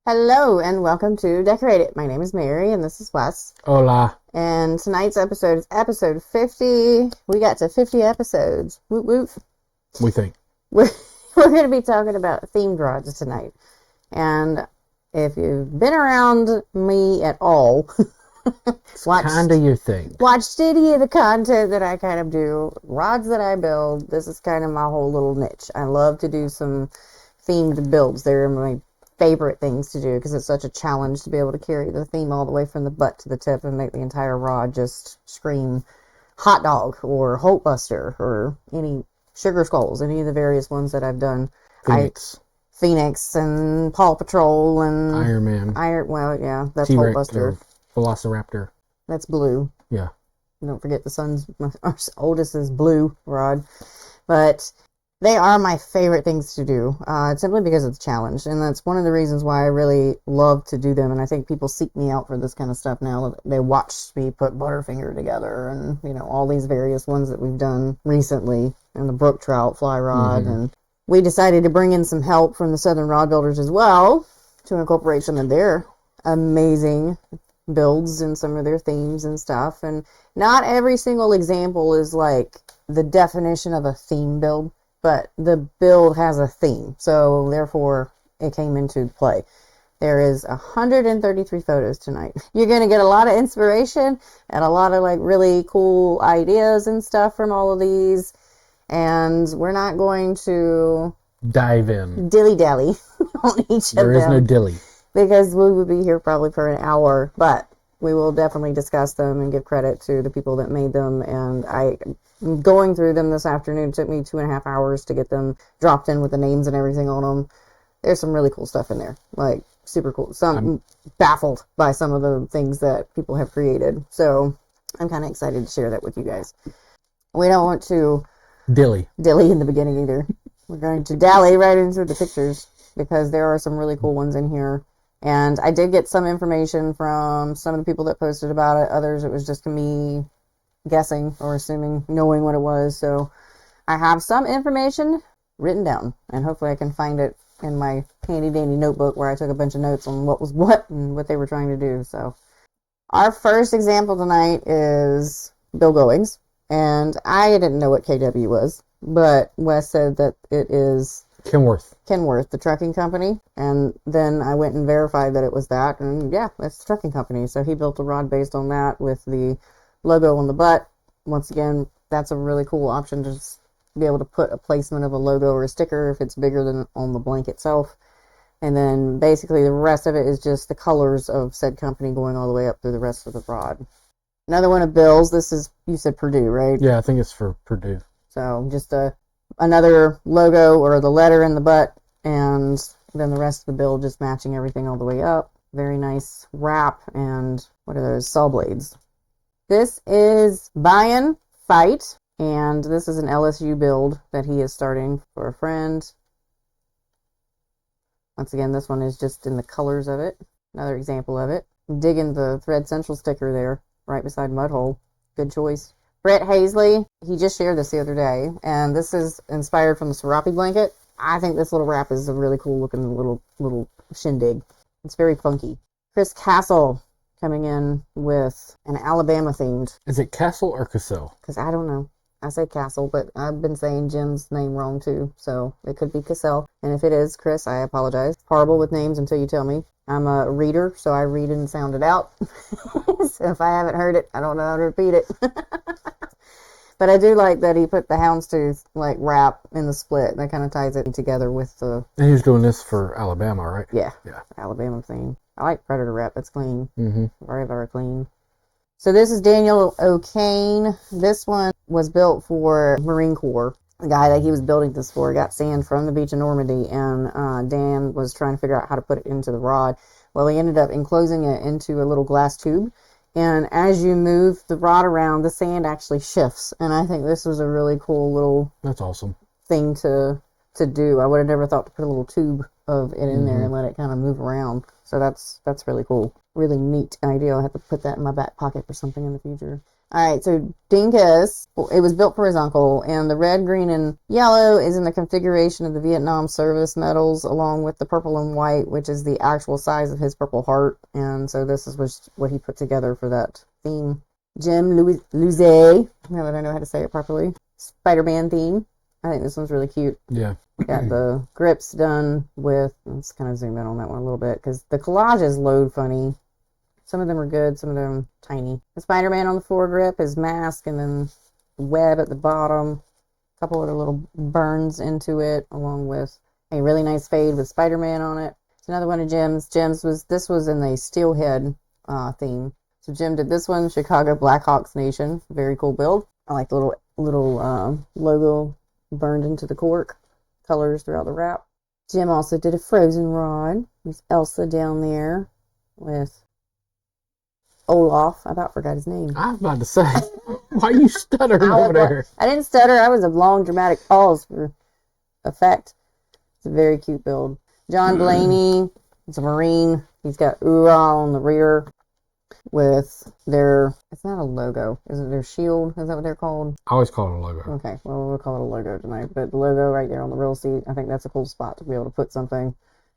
Hello and welcome to Decorate It. My name is Mary and this is Wes. Hola. And tonight's episode is episode 50. We got to 50 episodes. Woot woot. We think. We're going to be talking about themed rods tonight. And if you've been around me at all, Kind of your thing. Watched any of the content that I kind of do, rods that I build, this is kind of my whole little niche. I love to do some themed builds. They're my favorite things to do because it's such a challenge to be able to carry the theme all the way from the butt to the tip and make the entire rod just scream hot dog or Hope Buster or any Sugar Skulls, any of the various ones that I've done. Phoenix and Paw Patrol and Iron Man. Well, yeah, that's T-Rex, Hope Buster. Velociraptor. That's Blue. Yeah. Don't forget our oldest is Blue rod. But they are my favorite things to do, simply because of the challenge. And that's one of the reasons why I really love to do them. And I think people seek me out for this kind of stuff now. They watch me put Butterfinger together and, all these various ones that we've done recently. And the Brook Trout fly rod. Mm-hmm. And we decided to bring in some help from the Southern Rod Builders as well to incorporate some of their amazing builds and some of their themes and stuff. And not every single example is like the definition of a theme build. But the build has a theme, so therefore it came into play. There is 133 photos tonight. You're going to get a lot of inspiration and a lot of really cool ideas and stuff from all of these. And we're not going to dive in dilly-dally on each of them. There is no dilly. Because we would be here probably for an hour, but we will definitely discuss them and give credit to the people that made them. And going through them this afternoon, it took me 2.5 hours to get them dropped in with the names and everything on them. There's some really cool stuff in there, super cool. I'm baffled by some of the things that people have created. So I'm kind of excited to share that with you guys. We don't want to dilly in the beginning either. We're going to dally right into the pictures because there are some really cool ones in here. And I did get some information from some of the people that posted about it. Others, it was just me guessing or assuming, knowing what it was. So I have some information written down, and hopefully I can find it in my handy dandy notebook where I took a bunch of notes on what was what and what they were trying to do. So our first example tonight is Bill Goings, and I didn't know what KW was, but Wes said that it is Kenworth, the trucking company. And then I went and verified that it was that. And yeah, that's the trucking company. So he built a rod based on that with the logo on the butt. Once again, that's a really cool option to just be able to put a placement of a logo or a sticker if it's bigger than on the blank itself. And then basically the rest of it is just the colors of said company going all the way up through the rest of the rod. Another one of Bill's. This is, you said Purdue, right? Yeah, I think it's for Purdue. So just another logo or the letter in the butt, and then the rest of the build just matching everything all the way up. Very nice wrap, and what are those? Saw blades. This is Buy-In Fight, and this is an LSU build that he is starting for a friend. Once again, this one is just in the colors of it. Another example of it. Digging the Thread Central sticker there, right beside Mudhole. Good choice. Brett Hazley, he just shared this the other day, and this is inspired from the Serape blanket. I think this little wrap is a really cool looking little shindig. It's very funky. Chris Castle coming in with an Alabama themed. Is it Castle or Cassell? Because I don't know. I say Castle, but I've been saying Jim's name wrong too, so it could be Cassell. And if it is, Chris, I apologize. Horrible with names until you tell me. I'm a reader, so I read and sound it out. So if I haven't heard it, I don't know how to repeat it. But I do like that he put the houndstooth wrap in the split. That kind of ties it together with the... And he's doing this for Alabama, right? Yeah. Alabama theme. I like Predator wrap. It's clean. Mm-hmm. Very, very clean. So this is Daniel O'Kane. This one was built for Marine Corps. The guy that he was building this for got sand from the beach of Normandy, and Dan was trying to figure out how to put it into the rod. Well, he ended up enclosing it into a little glass tube, and as you move the rod around, the sand actually shifts. And I think this was a really cool little That's awesome. thing to do. I would have never thought to put a little tube of it in there and let it kind of move around. So that's really cool. Really neat idea. I'll have to put that in my back pocket for something in the future. All right, so Dinkus, it was built for his uncle, and the red, green, and yellow is in the configuration of the Vietnam service medals, along with the purple and white, which is the actual size of his Purple Heart. And so this is what he put together for that theme. Jim Louzet, now that I know how to say it properly, Spider-Man theme. I think this one's really cute. Yeah. Got the grips done with, let's kind of zoom in on that one a little bit, because the collages load funny. Some of them are good, some of them tiny. The Spider-Man on the foregrip, his mask, and then the web at the bottom. A couple other little burns into it, along with a really nice fade with Spider-Man on it. It's another one of Jim's. This was in the Steelhead theme. So Jim did this one, Chicago Blackhawks Nation. Very cool build. I like the little logo burned into the cork. Colors throughout the wrap. Jim also did a Frozen rod. There's Elsa down there with Olaf. I about forgot his name. I was about to say, why are you stuttering over there? I didn't stutter. I was a long dramatic pause for effect. It's a very cute build. John Blaney. It's a Marine. He's got Ura on the rear with their, it's not a logo. Is it their shield? Is that what they're called? I always call it a logo. Okay, well, we'll call it a logo tonight. But the logo right there on the real seat, I think that's a cool spot to be able to put something.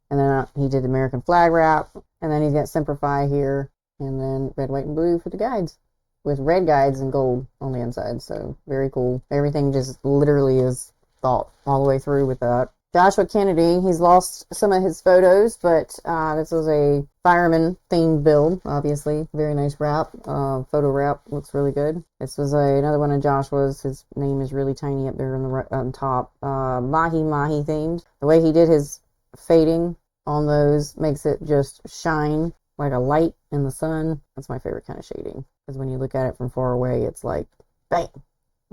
And then he did American flag wrap. And then he's got Simplify here. And then red, white, and blue for the guides. With red guides and gold on the inside. So very cool. Everything just literally is thought all the way through with that. Joshua Kennedy, he's lost some of his photos, but this was a fireman themed build, obviously. Very nice wrap. Photo wrap looks really good. This was another one of Joshua's. His name is really tiny up there on top. Mahi Mahi themed. The way he did his fading on those makes it just shine like a light in the sun. That's my favorite kind of shading. Because when you look at it from far away, it's like, bang!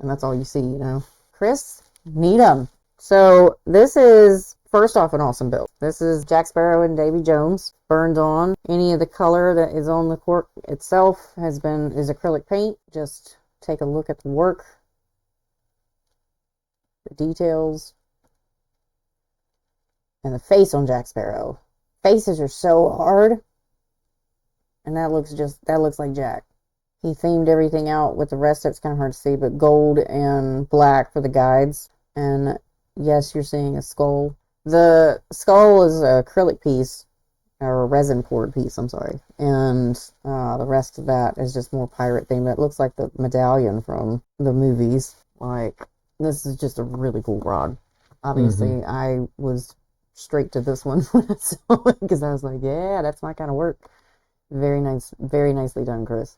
And that's all you see, you know. Chris Needham. So this is, first off, an awesome build. This is Jack Sparrow and Davy Jones burned on. Any of the color that is on the cork itself is acrylic paint. Just take a look at the work, the details, and the face on Jack Sparrow. Faces are so hard, and that looks like Jack. He themed everything out with the rest of it's kind of hard to see, but gold and black for the guides. And yes, you're seeing a skull. The skull is an acrylic piece, or a resin poured piece, I'm sorry. And the rest of that is just more pirate themed. It looks like the medallion from the movies. Like, this is just a really cool rod. Obviously, I was straight to this one when I saw it, because I was like, yeah, that's my kind of work. Very nice, very nicely done, Chris.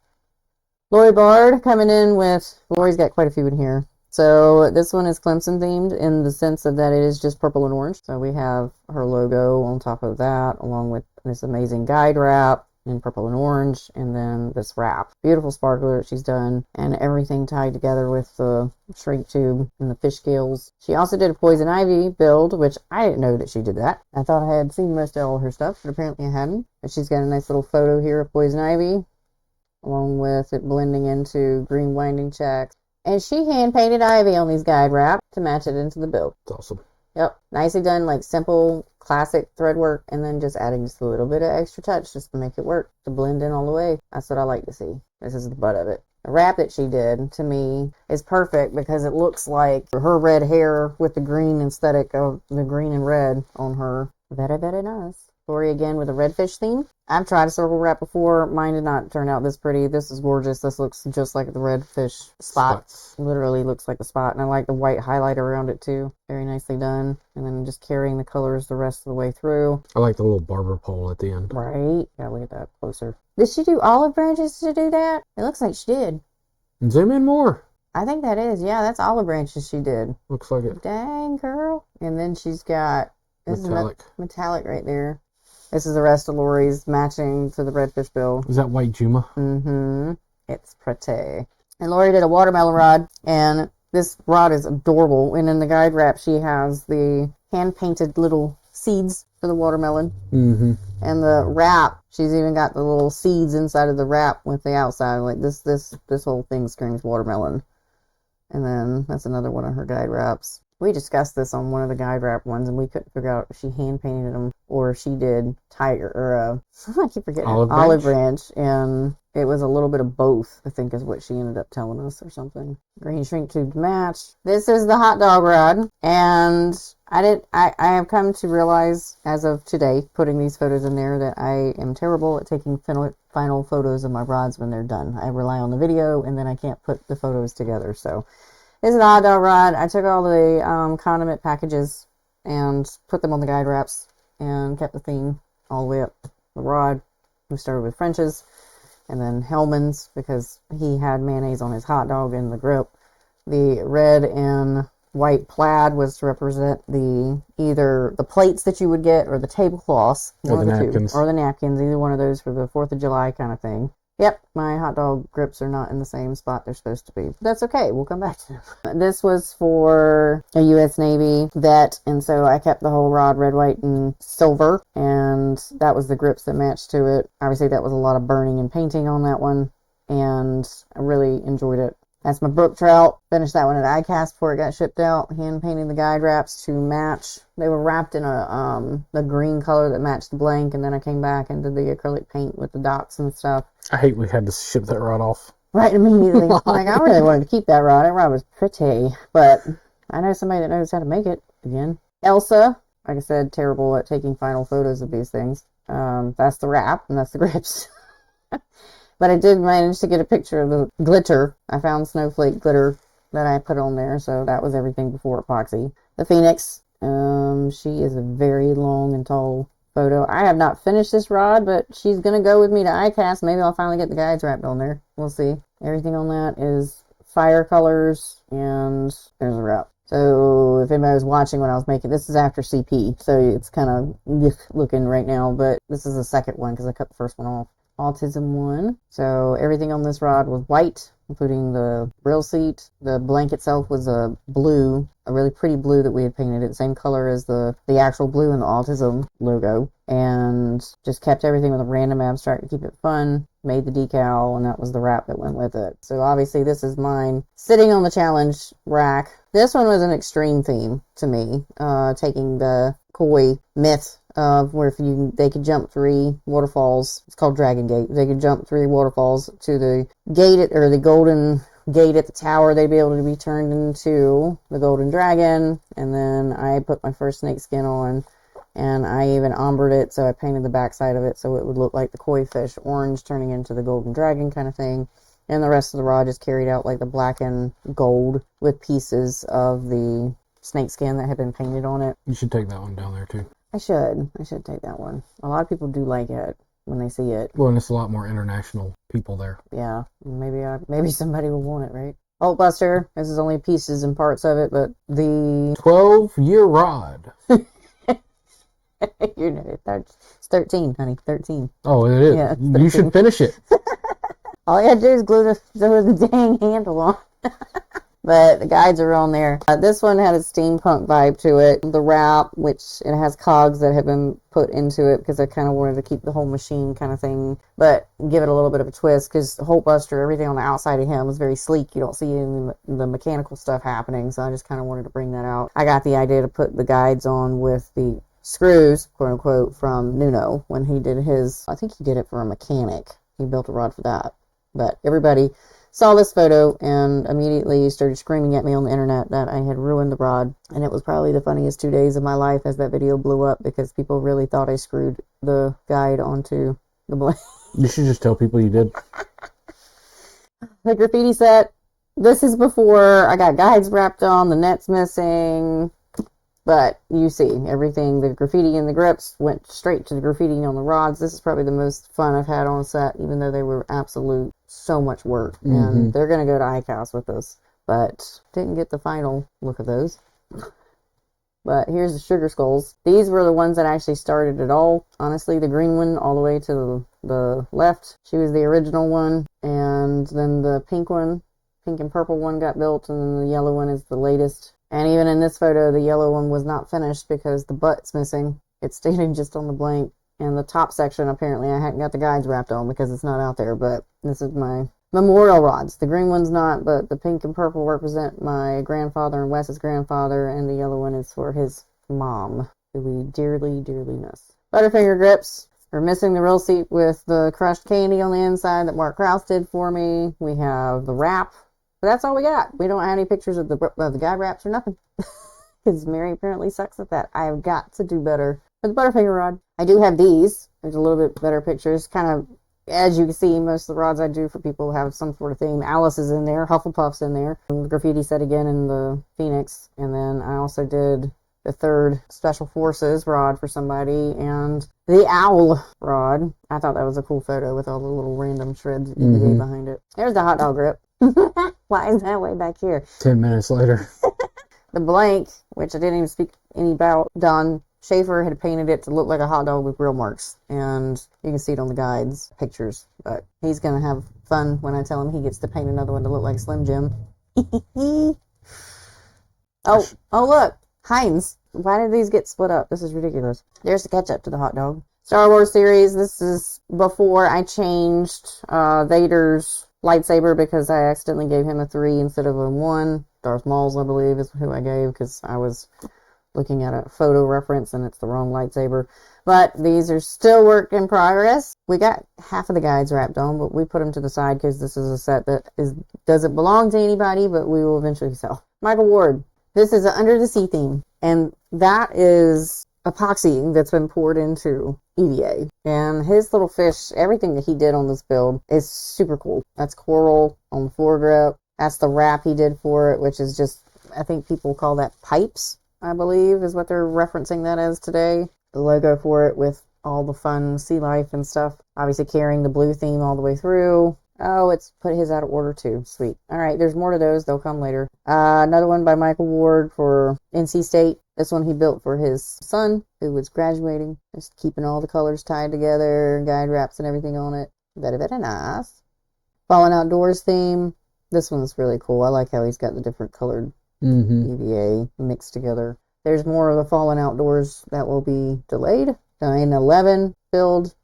Lori Bard coming in with, Lori's got quite a few in here. So this one is Clemson themed in the sense of that it is just purple and orange. So we have her logo on top of that, along with this amazing guide wrap in purple and orange, and then this wrap. Beautiful sparkler that she's done, and everything tied together with the shrink tube and the fish scales. She also did a Poison Ivy build, which I didn't know that she did that. I thought I had seen most of all her stuff, but apparently I hadn't. But she's got a nice little photo here of Poison Ivy, along with it blending into green winding checks. And she hand-painted Ivy on these guide wrap to match it into the build. That's awesome. Yep. Nicely done, like simple, classic thread work, and then just adding just a little bit of extra touch just to make it work, to blend in all the way. That's what I like to see. This is the butt of it. The wrap that she did, to me, is perfect because it looks like her red hair with the green aesthetic of the green and red on her. Very, very nice. Lori again with a redfish theme. I've tried a circle wrap before. Mine did not turn out this pretty. This is gorgeous. This looks just like the redfish spot. Literally looks like a spot. And I like the white highlight around it too. Very nicely done. And then just carrying the colors the rest of the way through. I like the little barber pole at the end. Right. Gotta look at that closer. Did she do olive branches to do that? It looks like she did. Zoom in more. I think that is. Yeah, that's olive branches she did. Looks like it. Dang, girl. And then she's got... Metallic. Metallic right there. This is the rest of Lori's matching to the redfish bill. Is that white Juma? Mm-hmm. It's pretty. And Lori did a watermelon rod, and this rod is adorable. And in the guide wrap, she has the hand-painted little seeds for the watermelon. Mm-hmm. And the wrap, she's even got the little seeds inside of the wrap with the outside. Like this whole thing screams watermelon. And then that's another one of her guide wraps. We discussed this on one of the guide wrap ones, and we couldn't figure out if she hand painted them or she did tiger or I keep forgetting olive branch, and it was a little bit of both. I think is what she ended up telling us or something. Green shrink tube match. This is the hot dog rod, and I have come to realize as of today, putting these photos in there, that I am terrible at taking final photos of my rods when they're done. I rely on the video, and then I can't put the photos together. So this is the hot dog rod. I took all the condiment packages and put them on the guide wraps and kept the theme all the way up the rod. We started with French's and then Hellman's because he had mayonnaise on his hot dog in the grip. The red and white plaid was to represent either the plates that you would get or the tablecloths. Or the napkins. Or the napkins, either one of those for the 4th of July kind of thing. Yep, my hot dog grips are not in the same spot they're supposed to be. But that's okay, we'll come back to them. This was for a U.S. Navy vet, and so I kept the whole rod red, white, and silver, and that was the grips that matched to it. Obviously, that was a lot of burning and painting on that one, and I really enjoyed it. That's my brook trout. Finished that one at ICAST before it got shipped out. Hand painting the guide wraps to match. They were wrapped in the green color that matched the blank, and then I came back and did the acrylic paint with the dots and stuff. I hate we had to ship that rod off. Right, immediately. Like, I really wanted to keep that rod. That rod was pretty, but I know somebody that knows how to make it again. Elsa, like I said, terrible at taking final photos of these things. That's the wrap, and that's the grips. But I did manage to get a picture of the glitter. I found snowflake glitter that I put on there, so that was everything before epoxy. The Phoenix, she is a very long and tall photo. I have not finished this rod, but she's going to go with me to ICAST. Maybe I'll finally get the guides wrapped on there. We'll see. Everything on that is fire colors, and there's a wrap. So if anybody was watching when I was making, this is after CP, so it's kind of looking right now, but this is the second one because I cut the first one off. Autism one. So everything on this rod was white, including the rail seat. The blank itself was a blue, a really pretty blue that we had painted it, same color as the actual blue in the Autism logo, and just kept everything with a random abstract to keep it fun. Made the decal, and that was the wrap that went with it. So obviously this is mine sitting on the challenge rack. This one was an extreme theme to me, taking the koi myth of where they could jump 3 waterfalls. It's called Dragon Gate. They could jump 3 waterfalls to the gate or the golden gate at the tower. They'd be able to be turned into the golden dragon. And then I put my first snake skin on, and I even ombred it, so I painted the backside of it so it would look like the koi fish orange turning into the golden dragon kind of thing. And the rest of the rod just carried out like the black and gold with pieces of the snake skin that had been painted on it. You should take that one down there too. I should take that one. A lot of people do like it when they see it. Well, and it's a lot more international people there. Yeah, maybe somebody will want it, right? Hulkbuster, this is only pieces and parts of it, but the 12-year rod. It's 13, honey, 13. Oh, it is. Yeah, you should finish it. All you had to do is glue the dang handle on. But the guides are on there. This one had a steampunk vibe to it. The wrap, which it has cogs that have been put into it because I kind of wanted to keep the whole machine kind of thing, but give it a little bit of a twist because Hulkbuster, everything on the outside of him was very sleek. You don't see any of the mechanical stuff happening, so I just kind of wanted to bring that out. I got the idea to put the guides on with the screws, quote unquote, from Nuno when he did his, I think he did it for a mechanic. He built a rod for that. But everybody saw this photo and immediately started screaming at me on the internet that I had ruined the rod. And it was probably the funniest 2 days of my life as that video blew up because people really thought I screwed the guide onto the blade. You should just tell people you did. The graffiti set. This is before I got guides wrapped on, the net's missing. But you see, everything, the graffiti and the grips went straight to the graffiti on the rods. This is probably the most fun I've had on set, even though they were absolute so much work. Mm-hmm. And they're going to go to ICAST with us. But didn't get the final look of those. But here's the sugar skulls. These were the ones that actually started it all. Honestly, the green one all the way to the the left, she was the original one, and then the pink and purple one got built, and then the yellow one is the latest. And even in this photo, the yellow one was not finished because the butt's missing. It's standing just on the blank. And the top section, apparently, I hadn't got the guides wrapped on because it's not out there, but this is my memorial rods. The green one's not, but the pink and purple represent my grandfather and Wes's grandfather, and the yellow one is for his mom, who we dearly, dearly miss. Butterfinger grips. We're missing the real seat with the crushed candy on the inside that Mark Krause did for me. We have the wrap. But that's all we got. We don't have any pictures of the guide wraps or nothing. Because Mary apparently sucks at that. I have got to do better. With the Butterfinger rod, I do have these. There's a little bit better pictures. Kind of, as you can see, most of the rods I do for people have some sort of theme. Alice is in there. Hufflepuff's in there. And the graffiti set again in the Phoenix. And then I also did the third Special Forces rod for somebody. And the owl rod. I thought that was a cool photo with all the little random shreds EVA behind it. There's the hot dog grip. Why is that way back here? 10 minutes later. The blank, which I didn't even speak any about, Don Schaefer had painted it to look like a hot dog with grill marks. And you can see it on the guides pictures. But he's going to have fun when I tell him he gets to paint another one to look like Slim Jim. Oh, look. Heinz. Why did these get split up? This is ridiculous. There's the ketchup to the hot dog. Star Wars series. This is before I changed Vader's lightsaber because I accidentally gave him a 3 instead of a 1. Darth Maul's, I believe, is who I gave because I was looking at a photo reference and it's the wrong lightsaber. But these are still work in progress. We got half of the guides wrapped on, but we put them to the side because this is a set that doesn't belong to anybody, but we will eventually sell. Michael Ward. This is an Under the Sea theme, and that is epoxy that's been poured into EVA. And his little fish, everything that he did on this build is super cool. That's coral on the foregrip. That's the wrap he did for it, which is just, I think people call that pipes, I believe, is what they're referencing that as today. The logo for it with all the fun sea life and stuff. Obviously carrying the blue theme all the way through. Oh, it's put his out of order too. Sweet. All right, there's more to those. They'll come later. Another one by Michael Ward for NC State. This one he built for his son who was graduating. Just keeping all the colors tied together, guide wraps and everything on it. Very, very nice. Fallen Outdoors theme. This one's really cool. I like how he's got the different colored EVA mixed together. There's more of the Fallen Outdoors that will be delayed. 9/11 build.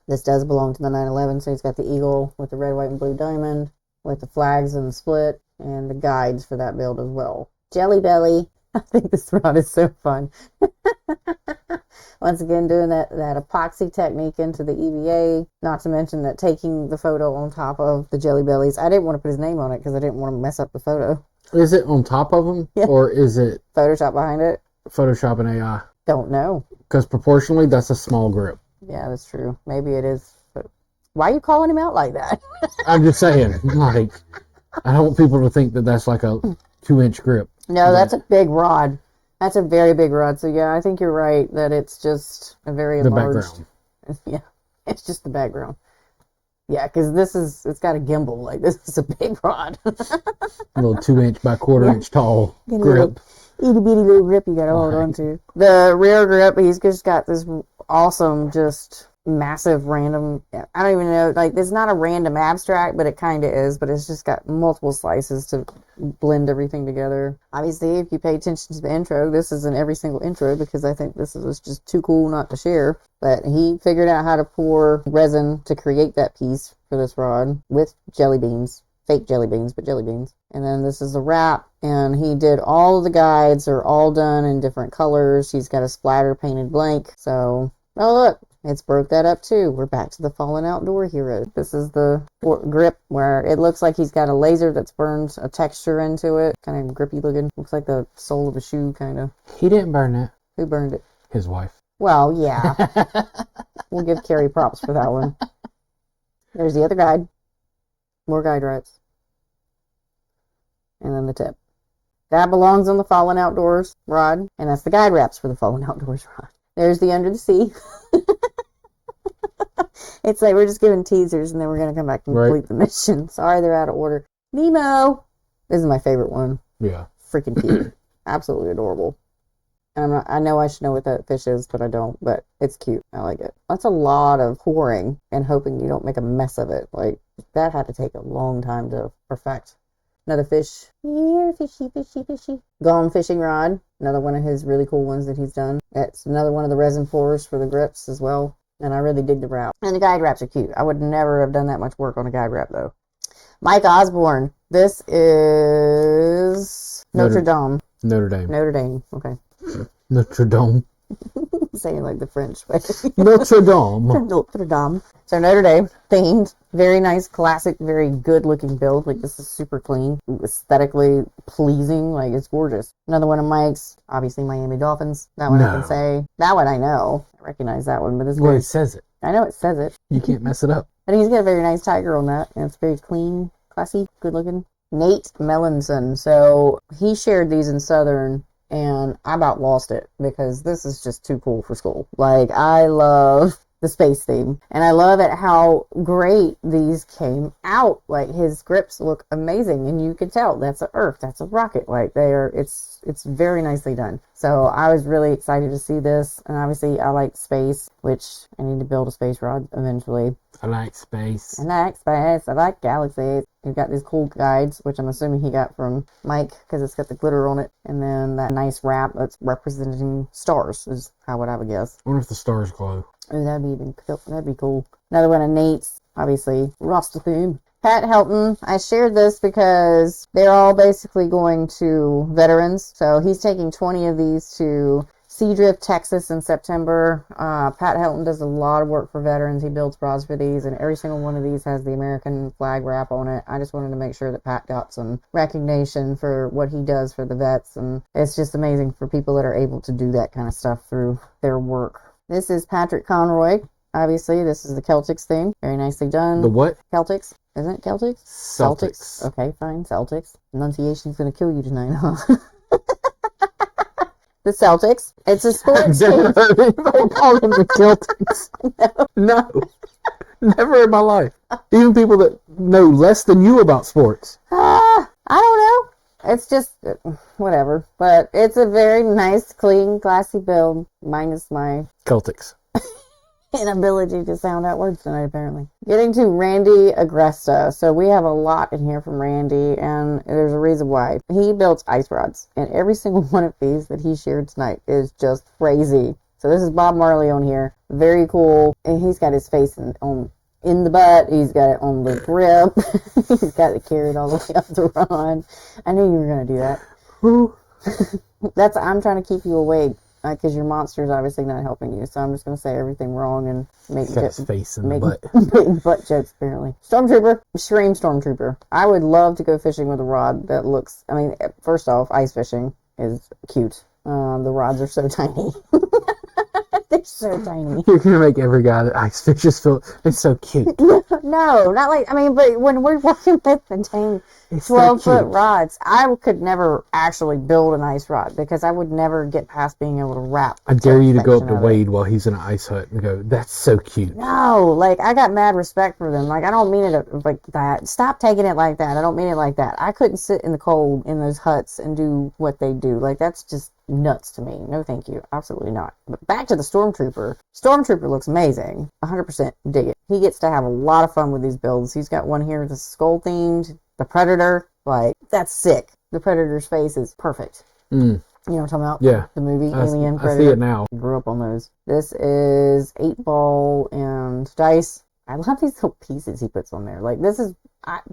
This does belong to the 9/11, so he's got the eagle with the red, white, and blue diamond with the flags and the split and the guides for that build as well. Jelly Belly. I think this rod is so fun. Once again, doing that epoxy technique into the EVA. Not to mention that taking the photo on top of the Jelly Bellies. I didn't want to put his name on it because I didn't want to mess up the photo. Is it on top of them? Yeah. Or is it Photoshop behind it? Photoshop and AI? Don't know. Because proportionally, that's a small grip. Yeah, that's true. Maybe it is. But why are you calling him out like that? I'm just saying, like, I don't want people to think that that's like a 2-inch grip. No, that's a big rod. That's a very big rod. So yeah, I think you're right that it's just a very enlarged. Background. Yeah, it's just the background. Yeah, because it's got a gimbal. Like, this is a big rod. A little 2-inch by 1/4-inch tall Get a grip. Itty bitty little grip you gotta hold on to. The rear grip, he's just got this awesome, just massive random, I don't even know, like, it's not a random abstract, but it kind of is, but it's just got multiple slices to blend everything together. Obviously, if you pay attention to the intro, this is in every single intro because I think this is just too cool not to share. But he figured out how to pour resin to create that piece for this rod with jelly beans. Fake jelly beans, but jelly beans. And then this is the wrap, and he did all of the guides are all done in different colors. He's got a splatter painted blank. So, oh look, it's broke that up too. We're back to the Fallen Outdoor hero. This is the grip where it looks like he's got a laser that's burned a texture into it. Kind of grippy looking. Looks like the sole of a shoe, kind of. He didn't burn that. Who burned it? His wife. Well, yeah. We'll give Carrie props for that one. There's the other guide. More guide wraps. And then the tip. That belongs on the Fallen Outdoors rod. And that's the guide wraps for the Fallen Outdoors rod. There's the Under the Sea. It's like we're just giving teasers and then we're going to come back and complete the mission. Sorry, they're out of order. Nemo. This is my favorite one. Yeah. Freaking cute. Absolutely adorable. I know I should know what that fish is, but I don't. But it's cute. I like it. That's a lot of pouring and hoping you don't make a mess of it. Like, that had to take a long time to perfect. Another fish. Here, fishy, fishy, fishy. Gone fishing rod. Another one of his really cool ones that he's done. It's another one of the resin pours for the grips as well. And I really dig the wrap. And the guide wraps are cute. I would never have done that much work on a guide wrap, though. Mike Osborne. This is Notre Dame. Notre Dame. Notre Dame. Okay. Notre Dame. Saying like the French way. Notre Dame. Notre Dame. So Notre Dame themed. Very nice, classic, very good looking build. Like, this is super clean, aesthetically pleasing. Like, it's gorgeous. Another one of Mike's, obviously Miami Dolphins. That one I can say. That one I know. I recognize that one, but this Well, it says it. I know it says it. You can't mess it up. And he's got a very nice tiger on that. And it's very clean, classy, good looking. Nate Mellinson. So he shared these in Southern, and I about lost it because this is just too cool for school. Like, I love the space theme, and I love it how great these came out. Like, his grips look amazing, and you can tell that's a Earth, that's a rocket. Like, it's very nicely done. So I was really excited to see this, and obviously I like space, which I need to build a space rod eventually. I like space. I like space. I like galaxies. You've got these cool guides, which I'm assuming he got from Mike because it's got the glitter on it. And then that nice wrap that's representing stars is how I would guess. I wonder if the stars glow. Oh, that'd be cool. Another one of Nate's, obviously, Rasta theme. Pat Helton, I shared this because they're all basically going to veterans. So he's taking 20 of these to Seadrift, Texas in September. Pat Helton does a lot of work for veterans. He builds rods for these, and every single one of these has the American flag wrap on it. I just wanted to make sure that Pat got some recognition for what he does for the vets, and it's just amazing for people that are able to do that kind of stuff through their work. This is Patrick Conroy. Obviously, this is the Celtics theme. Very nicely done. The what? Celtics. Isn't it Celtics? Celtics. Okay, fine. Celtics. Enunciation's going to kill you tonight, huh? The Celtics. It's a sports team. Never heard anybody call them the Celtics. No. Never in my life. Even people that know less than you about sports. I don't know. It's just, whatever. But it's a very nice, clean, classy build. Minus my Celtics. inability to sound out words tonight, apparently. Getting to Randy Agresta. So we have a lot in here from Randy, and there's a reason why. He builds ice rods, and every single one of these that he shared tonight is just crazy. So this is Bob Marley on here. Very cool. And he's got his face in the butt. He's got it on the grip. He's got it carried all the way up the rod. I knew you were going to do that. Who? I'm trying to keep you awake. Because your monster's obviously not helping you, so I'm just going to say everything wrong and make his face in the butt. Make butt jokes, apparently. Stormtrooper, Extreme Stormtrooper. I would love to go fishing with a rod that looks, I mean, first off, ice fishing is cute. The rods are so tiny. They're so tiny. You're going to make every guy that ice fishes feel it's so cute. No, not like, I mean, but when we're working with the dang 12-foot rods, I could never actually build an ice rod because I would never get past being able to wrap. I dare you to go up to Wade while he's in an ice hut and go, that's so cute. No, like, I got mad respect for them. Like, I don't mean it like that. Stop taking it like that. I don't mean it like that. I couldn't sit in the cold in those huts and do what they do. Like, that's just nuts to me. No, thank you. Absolutely not. But back to the Stormtrooper. Stormtrooper looks amazing. 100% dig it. He gets to have a lot of fun with these builds. He's got one here that's skull themed. The Predator. Like, that's sick. The Predator's face is perfect. Mm. You know what I'm talking about? Yeah. The movie Alien Predator. I see it now. I grew up on those. This is 8-ball and dice. I love these little pieces he puts on there. Like, this is,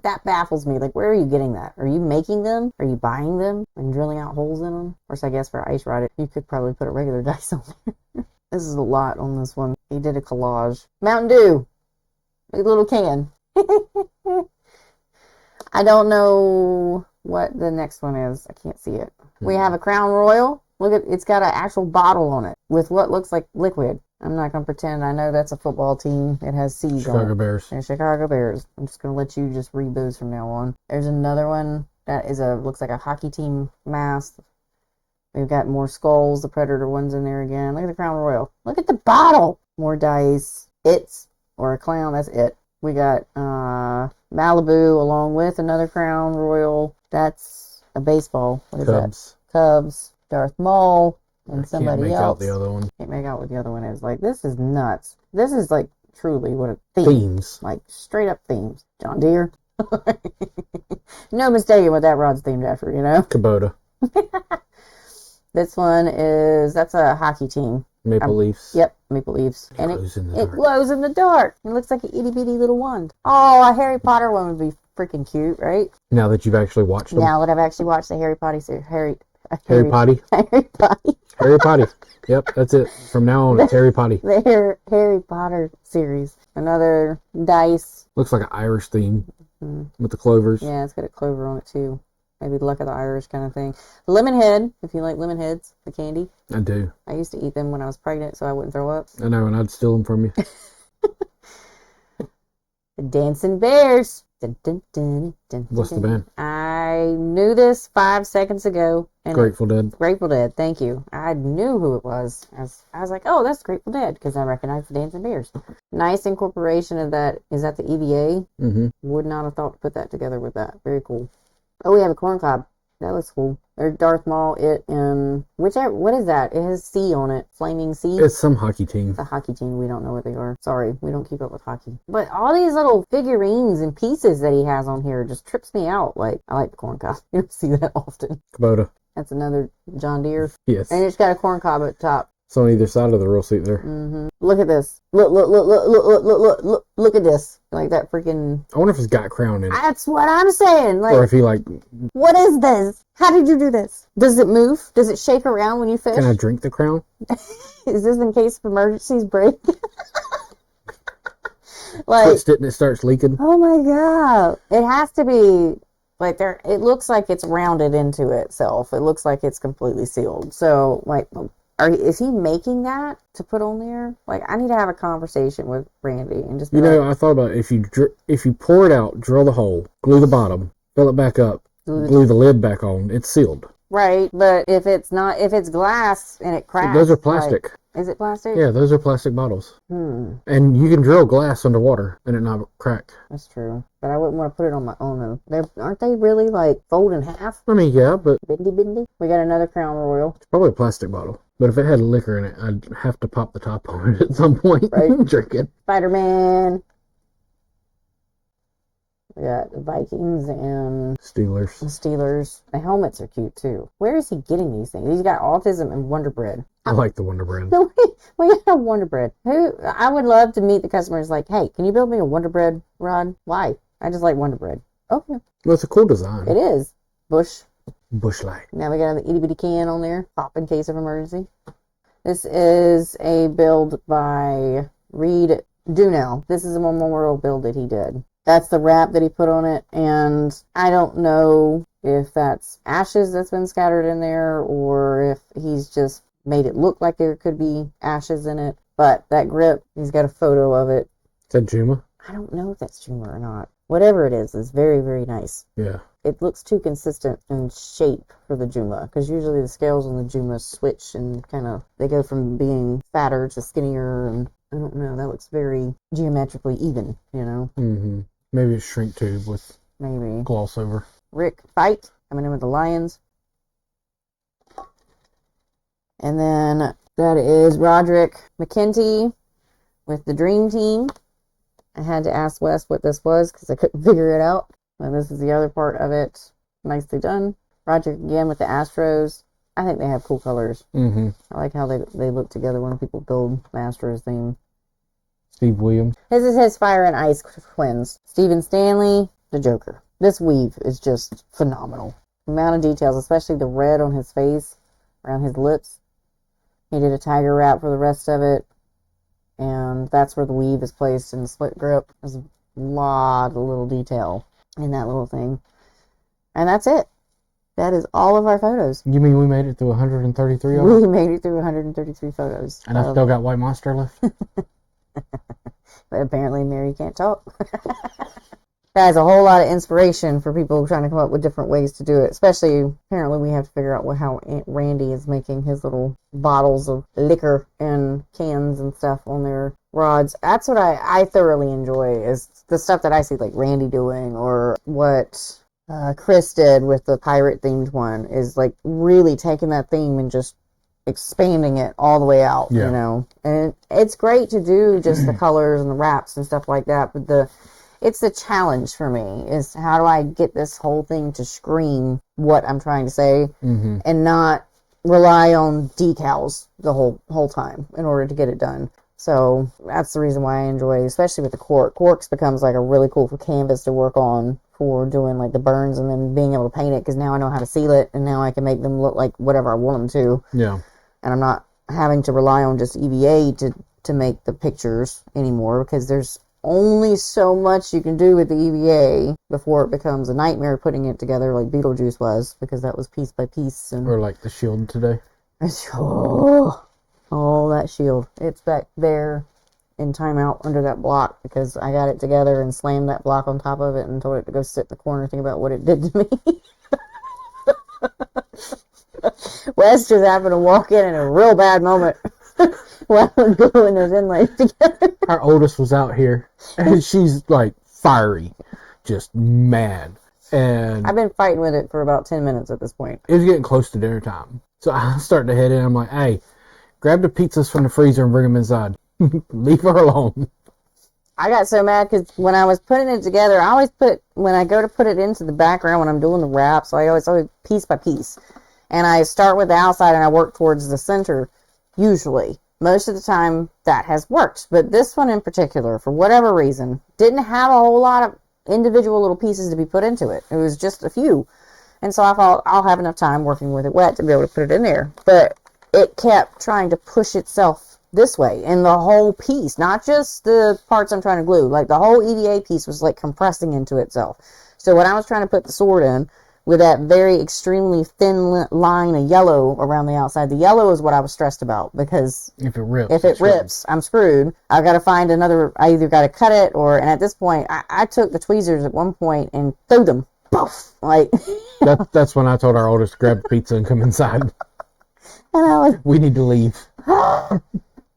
that baffles me. Like, where are you getting that? Are you making them? Are you buying them and drilling out holes in them? Of course, I guess for ice rod, you could probably put a regular dice on there. This is a lot on this one. He did a collage. Mountain Dew. A little can. I don't know what the next one is. I can't see it. We have a Crown Royal. Look at, it's got an actual bottle on it with what looks like liquid. I'm not going to pretend I know that's a football team. It has C's on it. Chicago Bears. They're Chicago Bears. I'm just going to let you just read those from now on. There's another one that is looks like a hockey team mask. We've got more skulls. The Predator one's in there again. Look at the Crown Royal. Look at the bottle. More dice. It's, or a clown, that's it. We got Malibu along with another Crown Royal. That's a baseball. What is Cubs. that? Cubs. Darth Maul. And Can't somebody make else out the other one. can't make out what the other one is. Like, this is nuts. This is like truly what a theme. Themes. Like straight up themes. John Deere. No mistaking what that rod's themed after, you know? Kubota. This one that's a hockey team. Maple Leafs. Yep, Maple Leafs. It And glows in the it dark. glows in the dark. It looks like an itty bitty little wand. Oh, a Harry Potter one would be freaking cute, right? Now that you've actually watched them. Now that I've actually watched the Harry Potter series. Harry Potty. Harry Potter. Harry Potty. Yep, that's it. From now on, it's Harry Potty. The Harry Potter series. Another dice. Looks like an Irish theme Mhm. with the clovers. Yeah, it's got a clover on it too. Maybe Luck of the Irish kind of thing. Lemon Head, if you like lemon heads, the candy. I do. I used to eat them when I was pregnant so I wouldn't throw up. I know, and I'd steal them from you. The Dancing Bears. Dun, dun, dun, dun, What's the dun. band? I knew this 5 seconds ago. And Grateful Dead. Grateful Dead, thank you. I knew who it was. I was like, oh, that's Grateful Dead, because I recognize the Dancing Bears. Nice incorporation of that. Is that the EVA? Mm-hmm. Would not have thought to put that together with that. Very cool. Oh, we have a corn cob. That looks cool. There's Darth Maul, and what is that? It has C on it. Flaming C. It's some hockey team. It's a hockey team. We don't know what they are. Sorry, we don't keep up with hockey. But all these little figurines and pieces that he has on here just trips me out. Like, I like the corn cob. You don't see that often. Kubota. That's another John Deere. Yes. And it's got a corn cob at the top. It's on either side of the real seat there. Mm-hmm. Look at this. Look at this. Like that freaking... I wonder if it's got crown in it. That's what I'm saying. Like, Or if he like, what is this? How did you do this? Does it move? Does it shake around when you fish? can I drink the crown? Is this in case of emergencies break? Like, Twist it and it starts leaking. oh my god. It has to be like there. It looks like it's rounded into itself. It looks like it's completely sealed. So like, is he making that to put on there? Like, I need to have a conversation with Randy and just be You like, know, I thought about it. If you pour it out, drill the hole, glue the bottom, fill it back up, glue the lid back on, it's sealed. right. But if it's glass and it cracks, Those are like, plastic. is it plastic? Yeah, those are plastic bottles. Hmm. And you can drill glass underwater and it not crack. That's true. But I wouldn't want to put it on my own. Aren't they really like fold in half? I mean, yeah, but Bendy. We got another Crown Royal. it's probably a plastic bottle. But if it had liquor in it, I'd have to pop the top on it at some point. Right. Drink it. Spider-Man. We got the Vikings and Steelers. the Steelers. The helmets are cute too. Where is he getting these things? He's got autism and Wonder Bread. I like the Wonder Bread. No, we got Wonder Bread. I would love to meet the customers like, hey, can you build me a Wonder Bread rod? Why? I just like Wonder Bread. Okay. Well, it's a cool design. It is. Bush. Bush light. Now we got the itty bitty can on there. Pop in case of emergency. This is a build by Reed Dunell. This is a memorial build that he did. That's the wrap that he put on it, and I don't know if that's ashes that's been scattered in there or if he's just made it look like there could be ashes in it. But that grip, he's got a photo of it. Is that Juma? I don't know if that's Juma or not. Whatever it is very, very nice. Yeah. It looks too consistent in shape for the Juma, because usually the scales on the Juma switch and they go from being fatter to skinnier, and I don't know, that looks very geometrically even, you know? Mm-hmm. Maybe it's shrink tube with Maybe. gloss over. Rick Fight, coming in with the Lions. And then that is Roderick McKenty with the Dream Team. I had to ask Wes what this was because I couldn't figure it out. And this is the other part of it. Nicely done. Roderick again with the Astros. I think they have cool colors. Mm-hmm. I like how they look together when people build the Astros theme. Steve Williams. This is his Fire and Ice twins. Stephen Stanley, the Joker. This weave is just phenomenal. The amount of details, especially the red on his face, around his lips. He did a tiger wrap for the rest of it. And that's where the weave is placed in the split grip. There's a lot of little detail in that little thing. And that's it. That is all of our photos. You mean we made it through 133 of them? We made it through 133 photos. And I still got White Monster left? But apparently Mary can't talk. That has a whole lot of inspiration for people trying to come up with different ways to do it. Especially, apparently, we have to figure out how Aunt Randy is making his little bottles of liquor and cans and stuff on their rods. That's what I thoroughly enjoy, is the stuff that I see like Randy doing, or what Chris did with the pirate themed one, is like really taking that theme and just expanding it all the way out, Yeah. you know. And it's great to do just the colors and the wraps and stuff like that, but it's the challenge for me is how do I get this whole thing to scream what I'm trying to say and not rely on decals the whole time in order to get it done. So that's the reason why I enjoy, especially with the cork. Corks becomes like a really cool canvas to work on for doing like the burns and then being able to paint it because now I know how to seal it and now I can make them look like whatever I want them to. Yeah. And I'm not having to rely on just EVA to make the pictures anymore because there's only so much you can do with the EVA before it becomes a nightmare putting it together like Beetlejuice was because that was piece by piece. And Or like the shield today. Oh, that shield. It's back there in timeout under that block because I got it together and slammed that block on top of it and told it to go sit in the corner and think about what it did to me. Wes just happened to walk in a real bad moment while I was gluing those inlays together. Our oldest was out here and she's like fiery, just mad. And I've been fighting with it for about 10 minutes at this point. it was getting close to dinner time. So I started to head in. I'm like, hey, grab the pizzas from the freezer and bring them inside. Leave her alone. I got so mad because when I was putting it together, I always when I go to put it into the background when I'm doing the wraps, I always piece by piece. And I start with the outside and I work towards the center, usually. Most of the time, that has worked. But this one in particular, for whatever reason, didn't have a whole lot of individual little pieces to be put into it. It was just a few. And so I thought I'll have enough time working with it wet to be able to put it in there. But it kept trying to push itself this way. And the whole piece, not just the parts I'm trying to glue, like the whole EVA piece was like compressing into itself. So when I was trying to put the sword in, with that very extremely thin line of yellow around the outside. The yellow is what I was stressed about because If it rips, if it rips, I'm screwed. I've got to find another, I either got to cut it or, and at this point, I took the tweezers at one point and threw them. Poof! Like, that's when I told our oldest to grab the pizza and come inside. and I was, We need to leave. but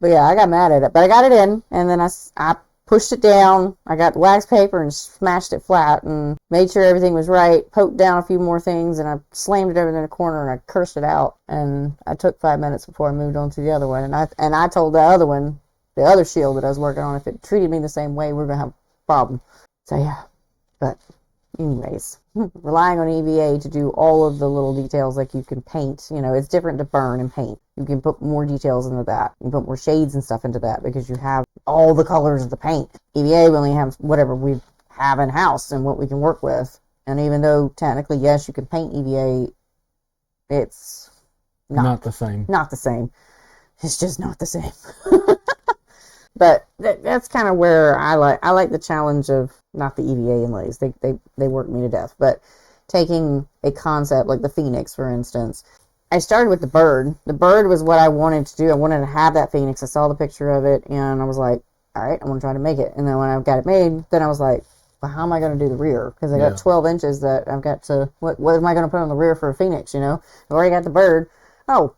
yeah, I got mad at it. But I got it in, and then I pushed it down. I got the wax paper and smashed it flat and made sure everything was right, poked down a few more things, and I slammed it over in the corner and I cursed it out. And I took 5 minutes before I moved on to the other one. And I told the other one, the other shield that I was working on, if it treated me the same way, we're going to have a problem. So yeah, but anyways, relying on EVA to do all of the little details like you can paint, you know, it's different to burn and paint. You can put more details into that. You can put more shades and stuff into that because you have all the colors of the paint. EVA, we only have whatever we have in house and what we can work with. And even though technically, yes, you can paint EVA, it's Not the same. not the same. It's just not the same. But that's kind of where I like the challenge of not the EVA inlays. They work me to death. But taking a concept like the Phoenix, for instance, I started with the bird. The bird was what I wanted to do. I wanted to have that Phoenix. I saw the picture of it, and I was like, all right, I'm going to try to make it. And then when I got it made, then I was like, well, how am I going to do the rear? Because I got 12 inches that I've got to, what am I going to put on the rear for a Phoenix, you know? I've already got the bird. Oh,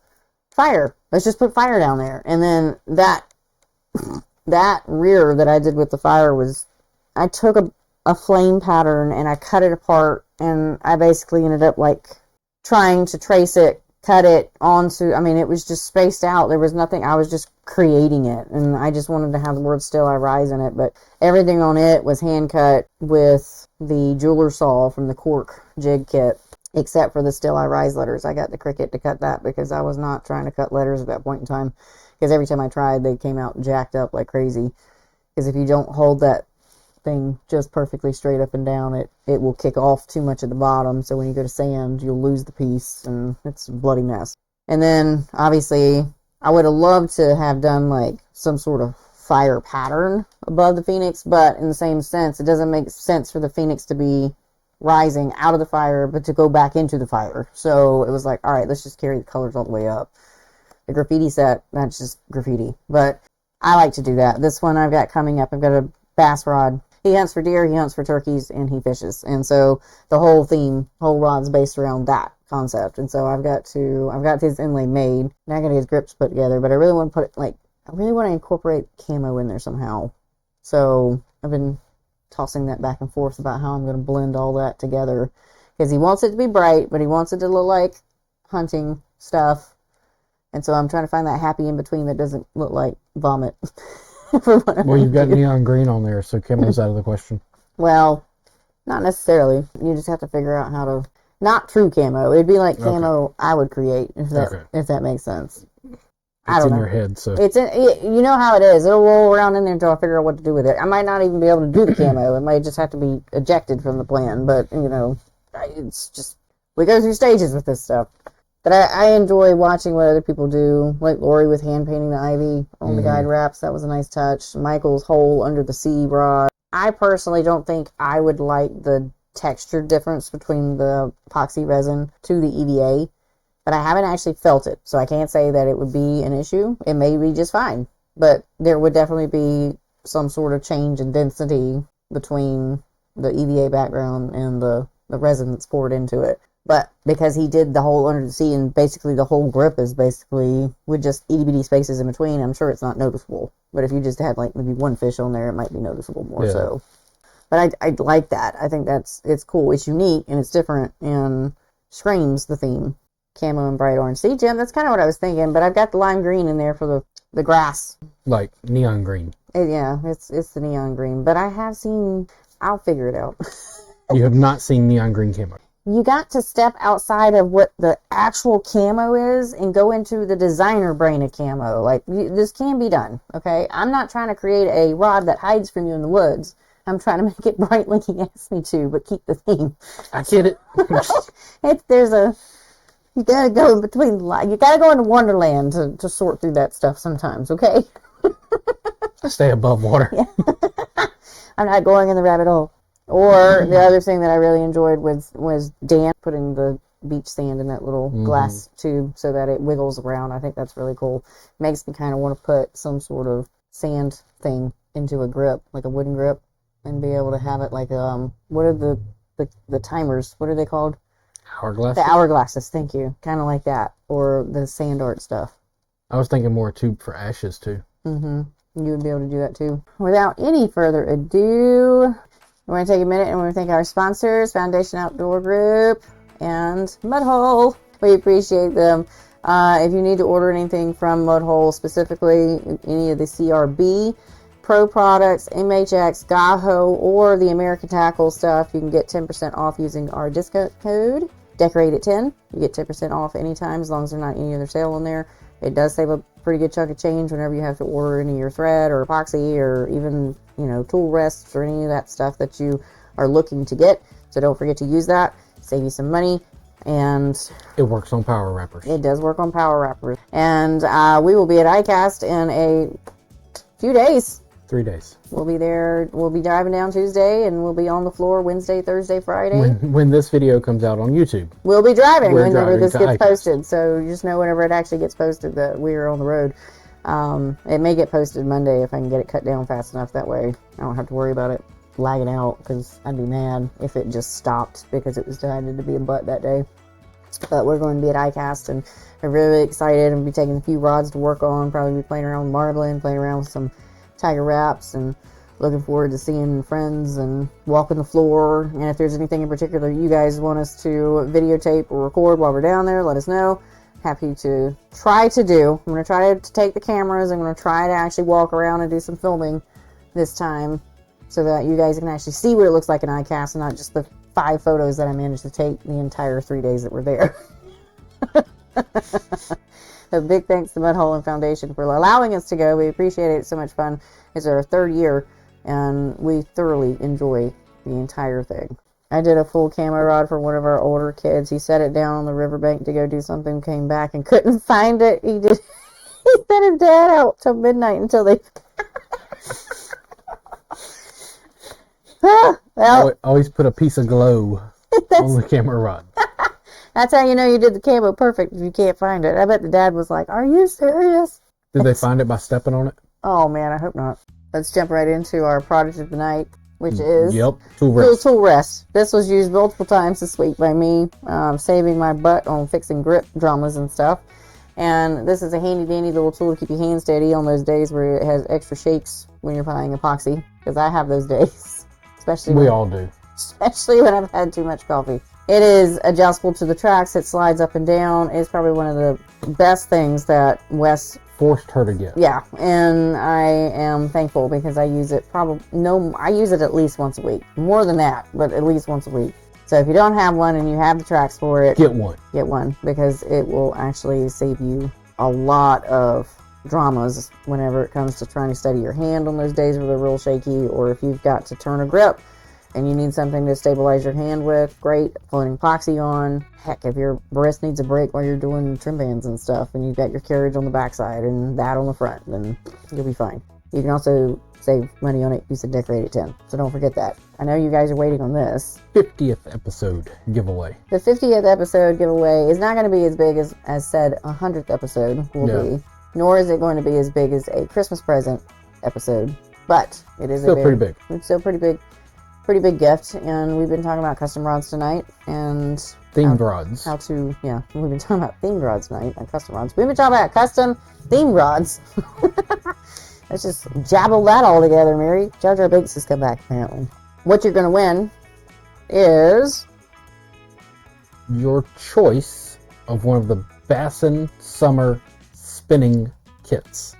fire. Let's just put fire down there. And then that rear that I did with the fire was, I took a flame pattern and I cut it apart, and I basically ended up like trying to trace it, cut it onto, I mean, it was just spaced out. There was nothing, I was just creating it, and I just wanted to have the word Still I Rise in it, but everything on it was hand cut with the jeweler saw from the cork jig kit, except for the Still I Rise letters. I got the Cricut to cut that because I was not trying to cut letters at that point in time, because every time I tried, they came out jacked up like crazy, because if you don't hold that thing just perfectly straight up and down, it will kick off too much at the bottom, so when you go to sand, you'll lose the piece, and it's a bloody mess. And then, obviously, I would have loved to have done, like, some sort of fire pattern above the Phoenix, but in the same sense, it doesn't make sense for the Phoenix to be rising out of the fire, but to go back into the fire. So it was like, all right, let's just carry the colors all the way up. The graffiti set, that's just graffiti. But I like to do that. This one I've got coming up, I've got a bass rod. He hunts for deer, he hunts for turkeys, and he fishes. And so the whole rod's based around that concept. And so I've got his inlay made. Now I got his grips put together, but I really want to incorporate camo in there somehow. So I've been tossing that back and forth about how I'm going to blend all that together. Because he wants it to be bright, but he wants it to look like hunting stuff. And so I'm trying to find that happy in between that doesn't look like vomit. For what Well, you've got do. neon green on there, so camo's out of the question. Well, not necessarily. You just have to figure out how to. Not true camo. It'd be like camo I would create if that makes sense. I It's don't in know. your head, so It's in, you know how it is. It'll roll around in there until I figure out what to do with it. I might not even be able to do the camo. It might just have to be ejected from the plan. But it's just we go through stages with this stuff. But I enjoy watching what other people do, like Lori with hand painting the ivy on the guide wraps. That was a nice touch. Michael's hole under the sea rod. I personally don't think I would like the texture difference between the epoxy resin to the EVA, but I haven't actually felt it, so I can't say that it would be an issue. It may be just fine, but there would definitely be some sort of change in density between the EVA background and the resin that's poured into it. But because he did the hole under the sea and basically the whole grip is basically with just itty bitty spaces in between, I'm sure it's not noticeable. But if you just had like maybe one fish on there, it might be noticeable more so. But I like that. I think it's cool. It's unique and it's different and screams the theme. Camo and bright orange. See, Jim, that's kind of what I was thinking. But I've got the lime green in there for the grass. like neon green. It's the neon green. But I have seen. I'll figure it out. You have not seen neon green camo. You got to step outside of what the actual camo is and go into the designer brain of camo. Like, this can be done, okay? I'm not trying to create a rod that hides from you in the woods. I'm trying to make it bright like he asked me to, but keep the theme. I get it. You gotta go in between you gotta go into Wonderland to sort through that stuff sometimes, okay? Stay above water. Yeah. I'm not going in the rabbit hole. Or the other thing that I really enjoyed was Dan putting the beach sand in that little glass tube so that it wiggles around. I think that's really cool. Makes me kind of want to put some sort of sand thing into a grip, like a wooden grip, and be able to have it like what are the timers? What are they called? Hourglass. The hourglasses. Thank you. Kind of like that, or the sand art stuff. I was thinking more a tube for ashes too. You would be able to do that too. Without any further ado, we're going to take a minute and we're going to thank our sponsors, Foundation Outdoor Group and Mudhole. We appreciate them. If you need to order anything from Mudhole, specifically any of the CRB Pro products, MHX, Gaho, or the American Tackle stuff, you can get 10% off using our discount code, Decorate10. You get 10% off anytime as long as there's not any other sale on there. It does save a pretty good chunk of change whenever you have to order any of your thread or epoxy or even, tool rests or any of that stuff that you are looking to get. So don't forget to use that. Save you some money. And it works on power wrappers. It does work on power wrappers. And we will be at ICAST in a few days. 3 days. We'll be there. We'll be driving down Tuesday, and we'll be on the floor Wednesday, Thursday, Friday. When this video comes out on YouTube. We'll be driving whenever this gets ICAST. posted. So you just know whenever it actually gets posted that we are on the road. It may get posted Monday if I can get it cut down fast enough. That way I don't have to worry about it lagging out, because I'd be mad if it just stopped because it was decided to be a butt that day. But we're going to be at ICAST, and I'm really excited and be taking a few rods to work on. Probably be playing around with marbling, playing around with some Tiger wraps, and looking forward to seeing friends and walking the floor. And if there's anything in particular you guys want us to videotape or record while we're down there, let us know. Happy to try to do. I'm going to try to take the cameras. I'm going to try to actually walk around and do some filming this time so that you guys can actually see what it looks like in ICAST and not just the 5 photos that I managed to take the entire 3 days that we're there. A big thanks to Mudhole and Foundation for allowing us to go. We appreciate it. It's so much fun. It's our 3rd year, and we thoroughly enjoy the entire thing. I did a full camo rod for one of our older kids. He set it down on the riverbank to go do something, came back and couldn't find it. He sent his dad out till midnight until they... Always put a piece of glow on the camera rod. That's how you know you did the camo perfect if you can't find it. I bet the dad was like, "Are you serious?" Did they find it by stepping on it? Oh man, I hope not. Let's jump right into our product of the night, which is tool rest. This was used multiple times this week by me, saving my butt on fixing grip dramas and stuff. And this is a handy dandy little tool to keep your hands steady on those days where it has extra shakes when you're applying epoxy, because I have those days, especially we all do. Especially when I've had too much coffee. It is adjustable to the tracks. It slides up and down. It's probably one of the best things that Wes forced her to get. Yeah, and I am thankful because I use it I use it at least once a week. More than that, but at least once a week. So if you don't have one and you have the tracks for it, get one because it will actually save you a lot of dramas whenever it comes to trying to steady your hand on those days where they're real shaky, or if you've got to turn a grip and you need something to stabilize your hand with, great. Floating epoxy on. Heck, if your wrist needs a break while you're doing trim bands and stuff, and you've got your carriage on the backside and that on the front, then you'll be fine. You can also save money on it. Use the Decorated 10. So don't forget that. I know you guys are waiting on this. 50th episode giveaway. The 50th episode giveaway is not going to be as big as said 100th episode will be. Nor is it going to be as big as a Christmas present episode. But it is still pretty big. It's still pretty big gift, and we've been talking about custom rods tonight, and themed rods. We've been talking about themed rods tonight, not custom rods. We've been talking about custom themed rods. Let's just jabble that all together, Mary. Jar Jar Binks has come back, apparently. What you're going to win is your choice of one of the Bassin Summer spinning kits.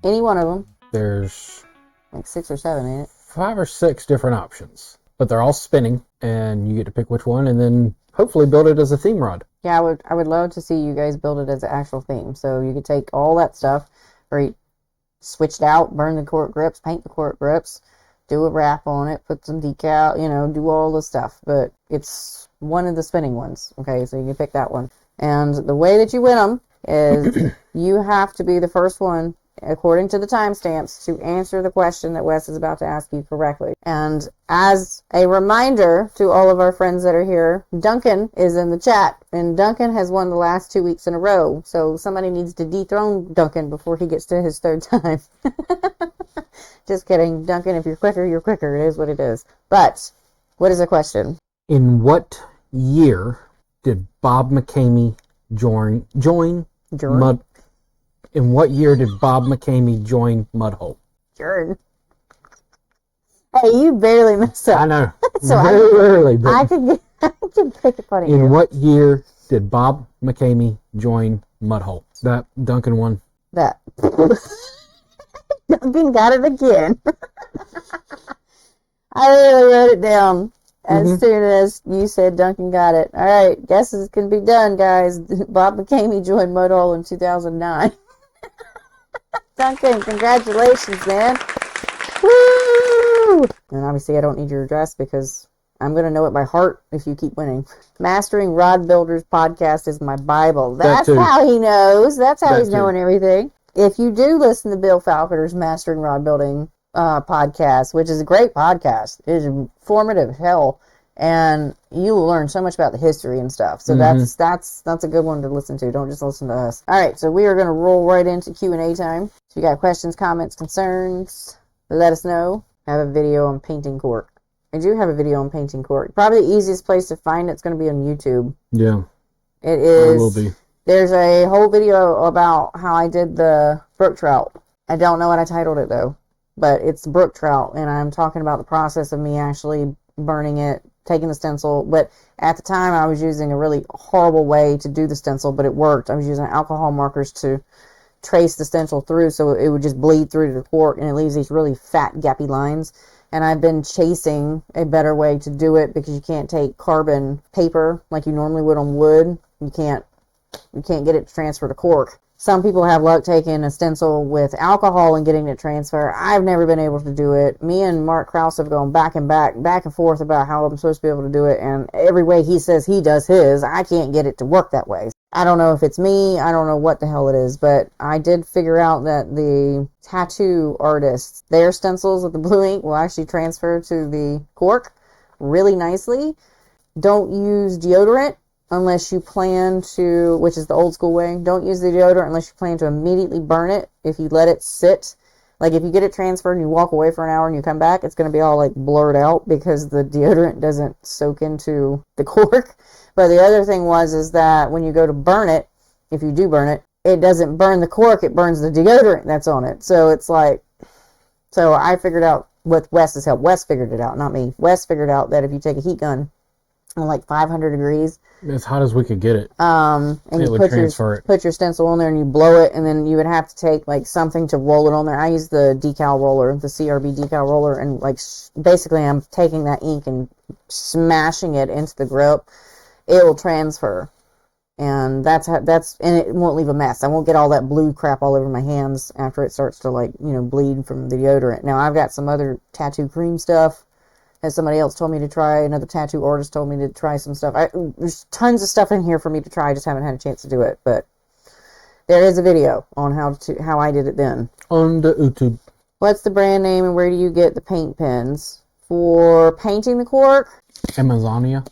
Any one of them. There's like 6 or 7, ain't it? 5 or 6 different options, but they're all spinning, and you get to pick which one, and then hopefully build it as a theme rod. Yeah, I would love to see you guys build it as an actual theme. So you could take all that stuff, or switched out, burn the cork grips, paint the cork grips, do a wrap on it, put some decal, do all the stuff. But it's one of the spinning ones. Okay, so you can pick that one. And the way that you win them is you have to be the first one, according to the timestamps, to answer the question that Wes is about to ask you correctly. And as a reminder to all of our friends that are here, Duncan is in the chat, and Duncan has won the last 2 weeks in a row. So somebody needs to dethrone Duncan before he gets to his 3rd time. Just kidding. Duncan, if you're quicker, you're quicker. It is what it is. But what is the question? In what year did Bob McCamey join Mud? In what year did Bob McCamey join Mudhole? Jordan. Hey, you barely messed up. I know. So very rarely. But I can pick a funny in what year did Bob McCamey join Mudhole? That Duncan one. That. Duncan got it again. I literally wrote it down as soon as you said Duncan got it. All right, guesses can be done, guys. Bob McCamey joined Mudhole in 2009. Duncan, congratulations, man. Woo! And obviously I don't need your address because I'm going to know it by heart if you keep winning. Mastering Rod Builders podcast is my Bible. That's how he knows. That's how he's knowing everything. If you do listen to Bill Falconer's Mastering Rod Building podcast, which is a great podcast, it is informative as hell, and you will learn so much about the history and stuff. So that's a good one to listen to. Don't just listen to us. All right, so we are going to roll right into Q&A time. If you got questions, comments, concerns, let us know. I have a video on painting cork. I do have a video on painting cork. Probably the easiest place to find it's going to be on YouTube. Yeah. It is. It will be. There's a whole video about how I did the brook trout. I don't know what I titled it though, but it's brook trout, and I'm talking about the process of me actually burning it, taking the stencil. But at the time I was using a really horrible way to do the stencil, but it worked. I was using alcohol markers to trace the stencil through so it would just bleed through to the cork, and it leaves these really fat gappy lines. And I've been chasing a better way to do it because you can't take carbon paper like you normally would on wood. You can't get it to transfer to cork. Some people have luck taking a stencil with alcohol and getting it transfer. I've never been able to do it. Me and Mark Krause have gone back and forth about how I'm supposed to be able to do it, and every way he says he does his, I can't get it to work that way. I don't know if it's me, I don't know what the hell it is, but I did figure out that the tattoo artists, their stencils with the blue ink will actually transfer to the cork really nicely. Don't use deodorant unless you plan to, which is the old school way, don't use the deodorant unless you plan to immediately burn it. If you let it sit, like if you get it transferred and you walk away for an hour and you come back, it's going to be all like blurred out because the deodorant doesn't soak into the cork. But the other thing is that when you go to burn it, if you do burn it, it doesn't burn the cork, it burns the deodorant that's on it. So it's like, so I figured out with Wes's help. Wes figured it out, not me. Wes figured out that if you take a heat gun like 500 degrees. As hot as we could get it. And It you would put transfer it. put your stencil on there and you blow it, and then you would have to take like something to roll it on there. I use the decal roller, the CRB decal roller, and like basically I'm taking that ink and smashing it into the grip. It will transfer, and and it won't leave a mess. I won't get all that blue crap all over my hands after it starts to like bleed from the deodorant. Now I've got some other tattoo cream stuff. As somebody else told me to try, another tattoo artist told me to try some stuff. There's tons of stuff in here for me to try. I just haven't had a chance to do it. But there is a video on how I did it then. On the YouTube. What's the brand name and where do you get the paint pens for painting the cork? Amazonia.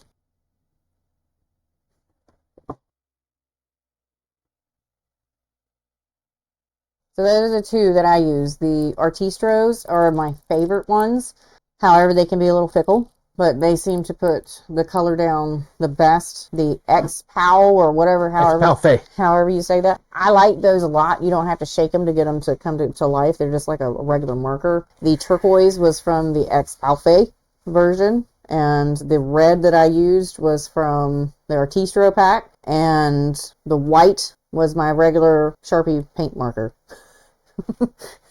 So those are the two that I use. The Artistros are my favorite ones. However, they can be a little fickle, but they seem to put the color down the best. The X-Pow or whatever, however you say that. I like those a lot. You don't have to shake them to get them to come to life. They're just like a regular marker. The turquoise was from the X-Palfe version, and the red that I used was from the Artistro pack, and the white was my regular Sharpie paint marker.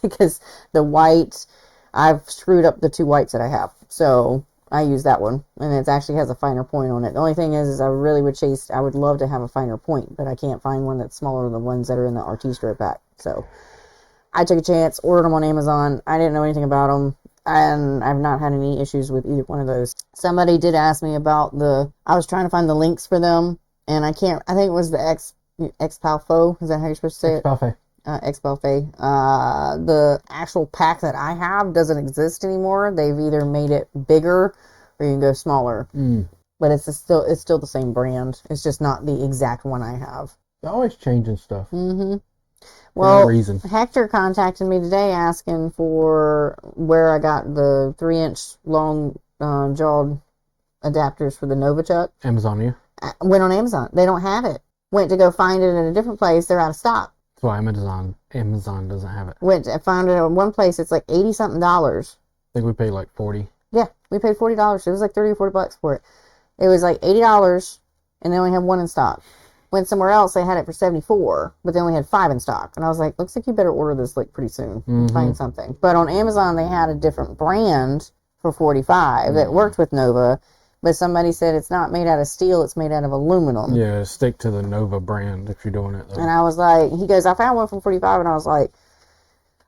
Because the white, I've screwed up the two whites that I have. So I use that one. And it actually has a finer point on it. The only thing is I would love to have a finer point, but I can't find one that's smaller than the ones that are in the Artistro pack. So I took a chance, ordered them on Amazon. I didn't know anything about them, and I've not had any issues with either one of those. Somebody did ask me about I was trying to find the links for them, and I think it was the X-Palfo. Is that how you're supposed to say it? X-Palfe. X-Palfe. The actual pack that I have doesn't exist anymore. They've either made it bigger or you can go smaller. But it's still the same brand. It's just not the exact one I have. They're always changing stuff. Well, no reason. Hector contacted me today asking for where I got the 3-inch long jawed adapters for the Novichok. Amazonia. I went on Amazon. They don't have it. Went to go find it in a different place. They're out of stock. That's why Amazon doesn't have it. Went and found it in one place. It's like $80-something. I think we paid like $40. Yeah, we paid $40. It was like $30 or $40 for it. It was like $80, and they only had one in stock. Went somewhere else, they had it for $74, but they only had 5 in stock. And I was like, looks like you better order this like pretty soon. Find something. But on Amazon, they had a different brand for $45 that worked with Nova. But somebody said it's not made out of steel, it's made out of aluminum. Yeah, stick to the Nova brand if you're doing it, though. And I was like, he goes, I found one for $45, and I was like,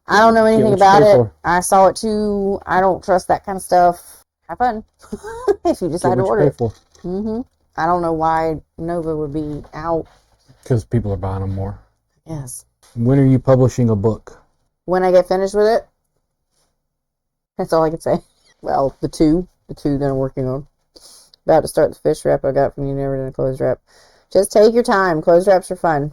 I don't know anything about it. I saw it too. I don't trust that kind of stuff. Have fun. If you decide to order it. I don't know why Nova would be out. Because people are buying them more. Yes. When are you publishing a book? When I get finished with it. That's all I can say. Well, the two that I'm working on. About to start the fish wrap I got from You Never Done a Clothes Wrap. Just take your time. Clothes wraps are fun.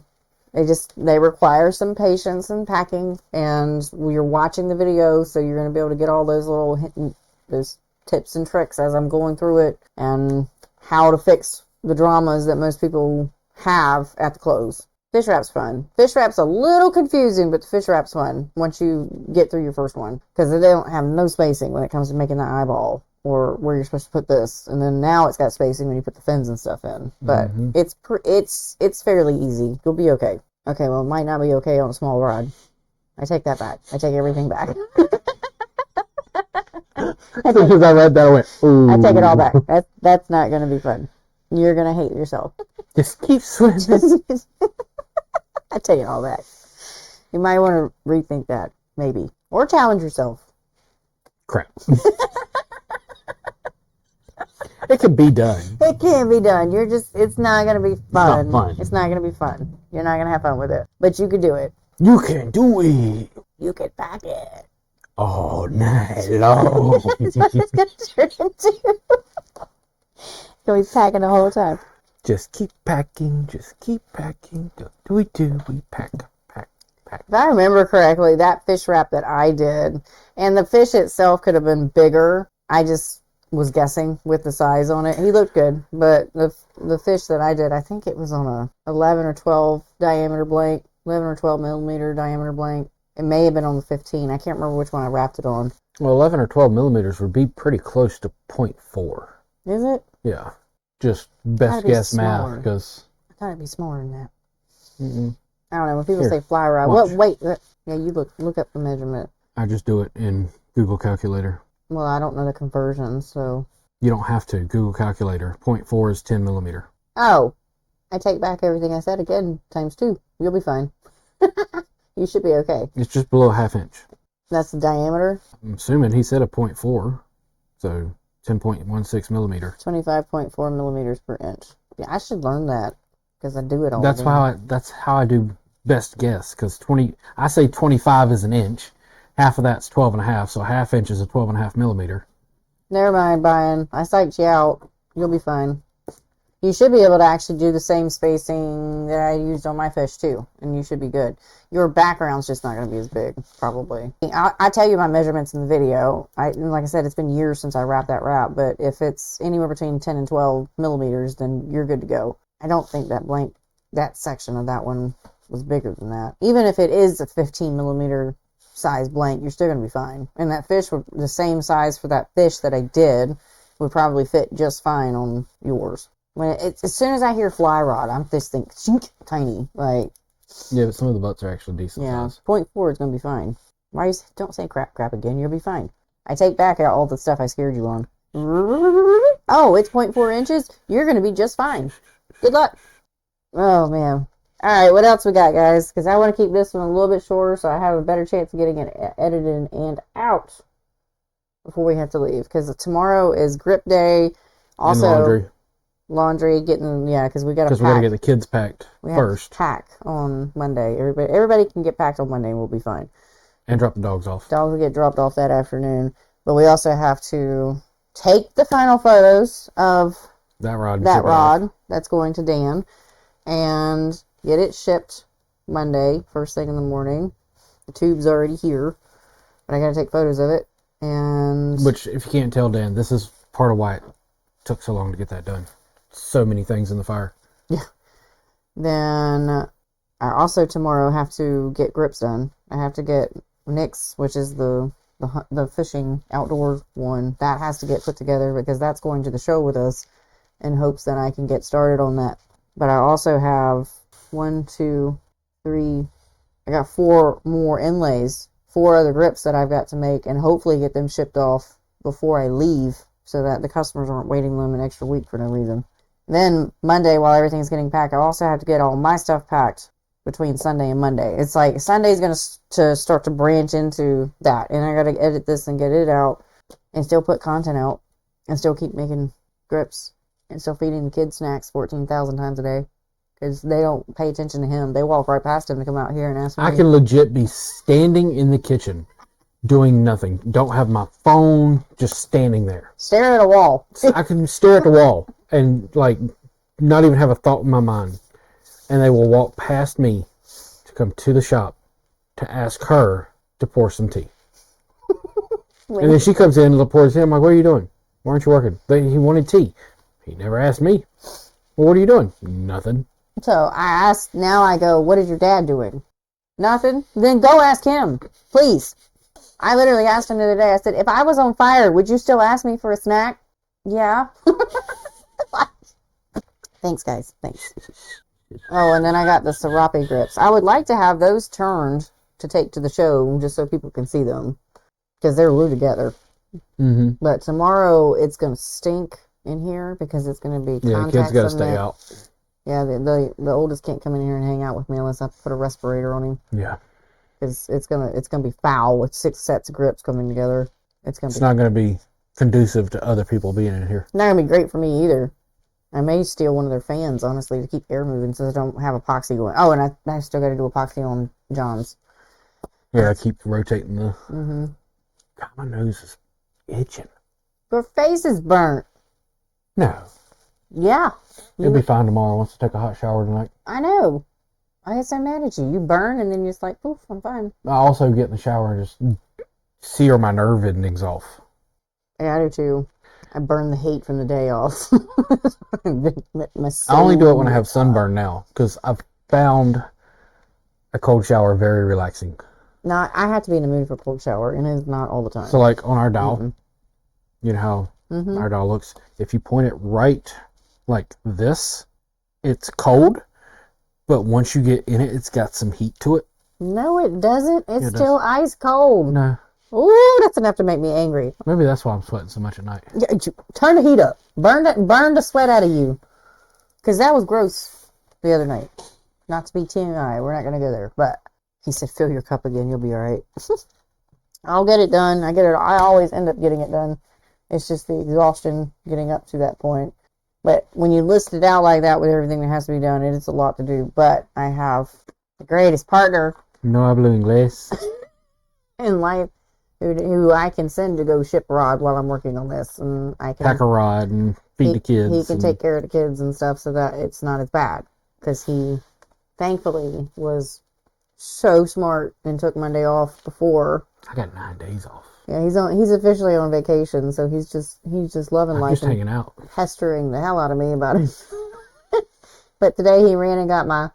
They require some patience and packing, and you're watching the video, so you're going to be able to get all those tips and tricks as I'm going through it, and how to fix the dramas that most people have at the close. Fish wrap's fun. Fish wrap's a little confusing, but the fish wrap's fun once you get through your first one, because they don't have no spacing when it comes to making the eyeball or where you're supposed to put this, and then now it's got spacing when you put the fins and stuff in. But it's fairly easy. You'll be okay. Okay, well, it might not be okay on a small rod. I take that back. I take everything back. I think as I read that, I went, ooh. I take it all back. That's not going to be fun. You're going to hate yourself. Just keep swimming. I take it all back. You might want to rethink that, maybe. Or challenge yourself. Crap. It can be done. It can be done. It's not going to be fun. It's not fun. It's not going to be fun. You're not going to have fun with it. But you can do it. You can do it. You can pack it. All night long. That's what it's going to turn into. You'll be packing the whole time. Just keep packing. Just keep packing. We pack. If I remember correctly, that fish wrap that I did, and the fish itself could have been bigger. I just was guessing with the size on it. He looked good, but the fish that I did, I think it was on a 11 or 12 diameter blank, 11 or 12 millimeter diameter blank. It may have been on the 15. I can't remember which one I wrapped it on. Well, 11 or 12 millimeters would be pretty close to 0.4. Is it? Yeah. just best Gotta be guess smaller. math because I thought it'd be smaller than that. I I don't know. When people Here, say fly rod, watch. yeah, you look up the measurement. just do it in Google Calculator. Well, I don't know the conversion, so. You don't have to. Google Calculator. 0.4 is 10 millimeter. Oh, I take back everything I said again, times 2. You'll be fine. You should be okay. It's just below a ½ inch. That's the diameter? I'm assuming he said a 0.4, so 10.16 millimeter. 25.4 millimeters per inch. Yeah, I should learn that because I do it all. That's how I do best guess, because I say 25 is an inch. Half of that's 12.5, so a ½ inch is a 12.5 millimeter. Never mind, Brian. I psyched you out. You'll be fine. You should be able to actually do the same spacing that I used on my fish too, and you should be good. Your background's just not going to be as big, probably. I tell you my measurements in the video. Like I said, it's been years since I wrapped that wrap, but if it's anywhere between 10 and 12 millimeters, then you're good to go. I don't think that section of that one was bigger than that. Even if it is a 15 millimeter size blank, you're still going to be fine. And that fish, the same size for that fish that I did, would probably fit just fine on yours. As soon as I hear fly rod, I'm just thinking tiny. Like, yeah, but some of the butts are actually decent size. 0.4 is going to be fine. Don't say crap again. You'll be fine. I take back all the stuff I scared you on. Oh, it's 0.4 inches? You're going to be just fine. Good luck. Oh, man. All right, what else we got, guys? Because I want to keep this one a little bit shorter so I have a better chance of getting it edited and out before we have to leave. Because tomorrow is grip day. Also, and laundry, because we got to get the kids packed first. Pack on Monday. Everybody can get packed on Monday and we'll be fine. And drop the dogs off. Dogs will get dropped off that afternoon. But we also have to take the final photos of that rod that's going to Dan and get it shipped Monday, first thing in the morning. The tube's already here, but I got to take photos of it. Which, if you can't tell, Dan, this is part of why it took so long to get that done. So many things in the fire. Yeah. Then I also tomorrow have to get grips done. I have to get Nick's, which is the fishing outdoor one. That has to get put together because that's going to the show with us in hopes that I can get started on that. But I also have 1, 2, 3. I got 4 more inlays, 4 other grips that I've got to make and hopefully get them shipped off before I leave so that the customers aren't waiting them an extra week for no reason. Then Monday, while everything's getting packed, I also have to get all my stuff packed between Sunday and Monday. It's like Sunday's going to start to branch into that, and I got to edit this and get it out and still put content out and still keep making grips and still feeding the kids snacks 14,000 times a day because they don't pay attention to him. They walk right past him to come out here and ask me. I can legit be standing in the kitchen doing nothing. Don't have my phone, just standing there. Staring at a wall. I can stare at the wall and not even have a thought in my mind. And they will walk past me to come to the shop to ask her to pour some tea. And then she comes in and pours tea. I'm like, what are you doing? Why aren't you working? He wanted tea. He never asked me. Well, what are you doing? Nothing. So I go, what is your dad doing? Nothing. Then go ask him, please. I literally asked him the other day, I said, if I was on fire, would you still ask me for a snack? Yeah. Thanks, guys. Thanks. Oh, and then I got the serape grips. I would like to have those turned to take to the show just so people can see them because they're glued together. Mm-hmm. But tomorrow it's going to stink in here because it's going to be contact. Yeah, kids got to stay out. Yeah, the oldest can't come in here and hang out with me unless I put a respirator on him. Yeah. Because it's gonna be foul with 6 sets of grips coming together. It's not gonna be conducive to other people being in here. Not gonna be great for me either. I may steal one of their fans, honestly, to keep air moving so they don't have epoxy going. Oh, and I still got to do epoxy on John's. Yeah, I keep rotating the. Mm-hmm. God, my nose is itching. Your face is burnt. No. Yeah. You'll be fine tomorrow once I take a hot shower tonight. I know. I get so mad at you. You burn and then you're just like, poof, I'm fine. I also get in the shower and just sear my nerve endings off. Yeah, I do too. I burn the hate from the day off. I only do it when I have sunburn now because I've found a cold shower very relaxing. No, I have to be in the mood for a cold shower, and it's not all the time. So, like on our dial, you know how our dial looks? If you point it right like this, it's cold, but once you get in it, it's got some heat to it. No, it doesn't. It's It still ice cold. No, Ooh, that's enough to make me angry. maybe that's why I'm sweating so much at night. Yeah, turn the heat up. Burn the sweat out of you. Because that was gross the other night. Not to be TMI. We're not going to go there. But he said, fill your cup again. You'll be all right. I'll get it done. I always end up getting it done. It's just the exhaustion getting up to that point. But when you list it out like that with everything that has to be done, it is a lot to do. But I have the greatest partner No hablo inglés. in life who I can send to go ship rod while I'm working on this. And I can Pack a rod and feed the kids. He can take care of the kids and stuff so that it's not as bad. Because he, thankfully, was so smart and took Monday off before. I got 9 days off. Yeah, he's officially on vacation, so he's just loving I'm life just and hanging out. pestering the hell out of me about it. But today he ran and got my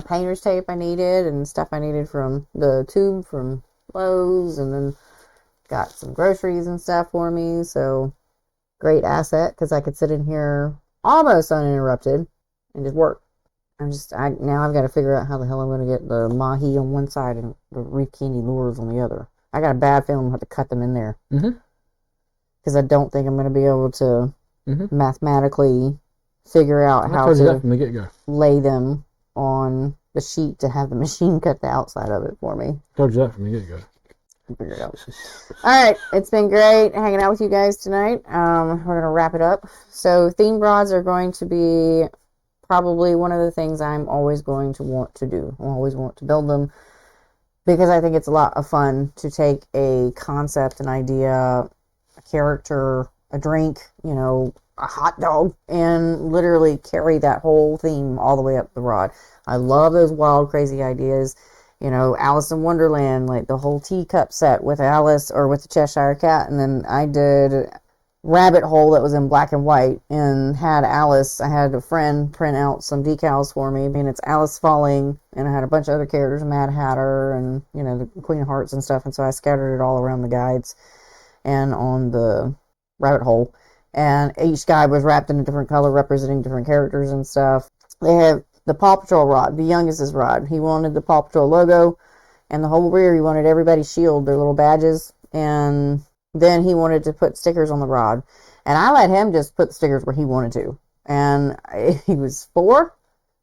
painter's tape I needed and stuff I needed from the tube from Lowe's, and then got some groceries and stuff for me. So great asset because I could sit in here almost uninterrupted and just work. Now I've got to figure out how the hell I'm going to get the mahi on one side and the reef candy lures on the other. I got a bad feeling I'll have to cut them in there. Because I don't think I'm going to be able to mathematically figure out how to from the get-go. lay them on the sheet to have the machine cut the outside of it for me. Told you that from the get-go. Figure it out. All right, it's been great hanging out with you guys tonight. We're going to wrap it up. So theme rods are going to be probably one of the things I'm always going to want to do. I always want to build them because I think it's a lot of fun to take a concept, an idea, a character, a drink, a hot dog, and literally carry that whole theme all the way up the rod. I love those wild, crazy ideas. Alice in Wonderland, like the whole teacup set with Alice or with the Cheshire Cat. And then I did Rabbit Hole that was in black and white and had Alice. I had a friend print out some decals for me. And it's Alice falling, and I had a bunch of other characters, Mad Hatter and, the Queen of Hearts and stuff. And so I scattered it all around the guides and on the Rabbit Hole. And each guide was wrapped in a different color representing different characters and stuff. They have the Paw Patrol rod, the youngest's rod. He wanted the Paw Patrol logo and the whole rear. He wanted everybody's shield, their little badges. And then he wanted to put stickers on the rod. And I let him just put the stickers where he wanted to. And he was 4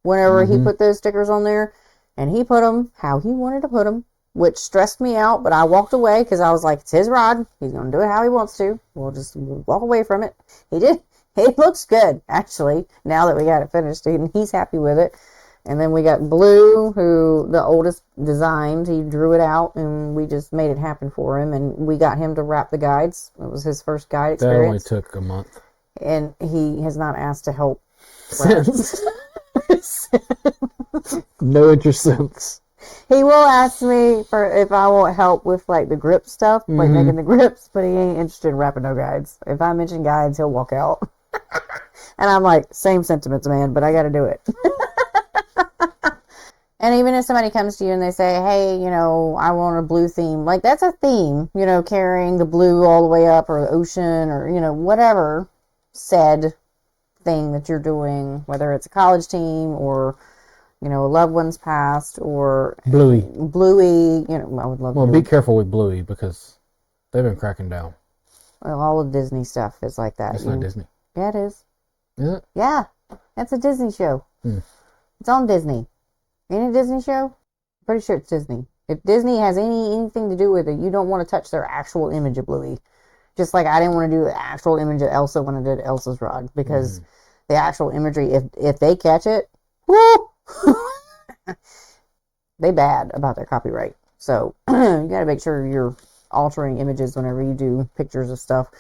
whenever he put those stickers on there. And he put them how he wanted to put them, which stressed me out. But I walked away because I was like, it's his rod. He's going to do it how he wants to. We'll just walk away from it. He did. It looks good, actually, now that we got it finished, and he's happy with it. And then we got Blue, who the oldest designed. He drew it out, and we just made it happen for him. And we got him to wrap the guides. It was his first guide experience. That only took a month. And he has not asked to help Since. No interest since. He will ask me for if I want help with like the grip stuff, like making the grips, but he ain't interested in wrapping no guides. If I mention guides, he'll walk out. And I'm like, same sentiments, man, but I got to do it. And even if somebody comes to you and they say, hey, I want a blue theme, like that's a theme, carrying the blue all the way up or the ocean or, whatever said thing that you're doing, whether it's a college team or, a loved one's passed or Bluey, I would love Well, Bluey. be careful with Bluey because they've been cracking down. Well, all of Disney stuff is like that. It's not Disney. Yeah, it is. Is it? Yeah, that's a Disney show. It's on Disney. Ain't it a Disney show? Pretty sure it's Disney. If Disney has anything to do with it, you don't want to touch their actual image of Bluey. Just like I didn't want to do the actual image of Elsa when I did Elsa's rod, because the actual imagery, if they catch it, whoo, they bad about their copyright. So you got to make sure you're altering images whenever you do pictures of stuff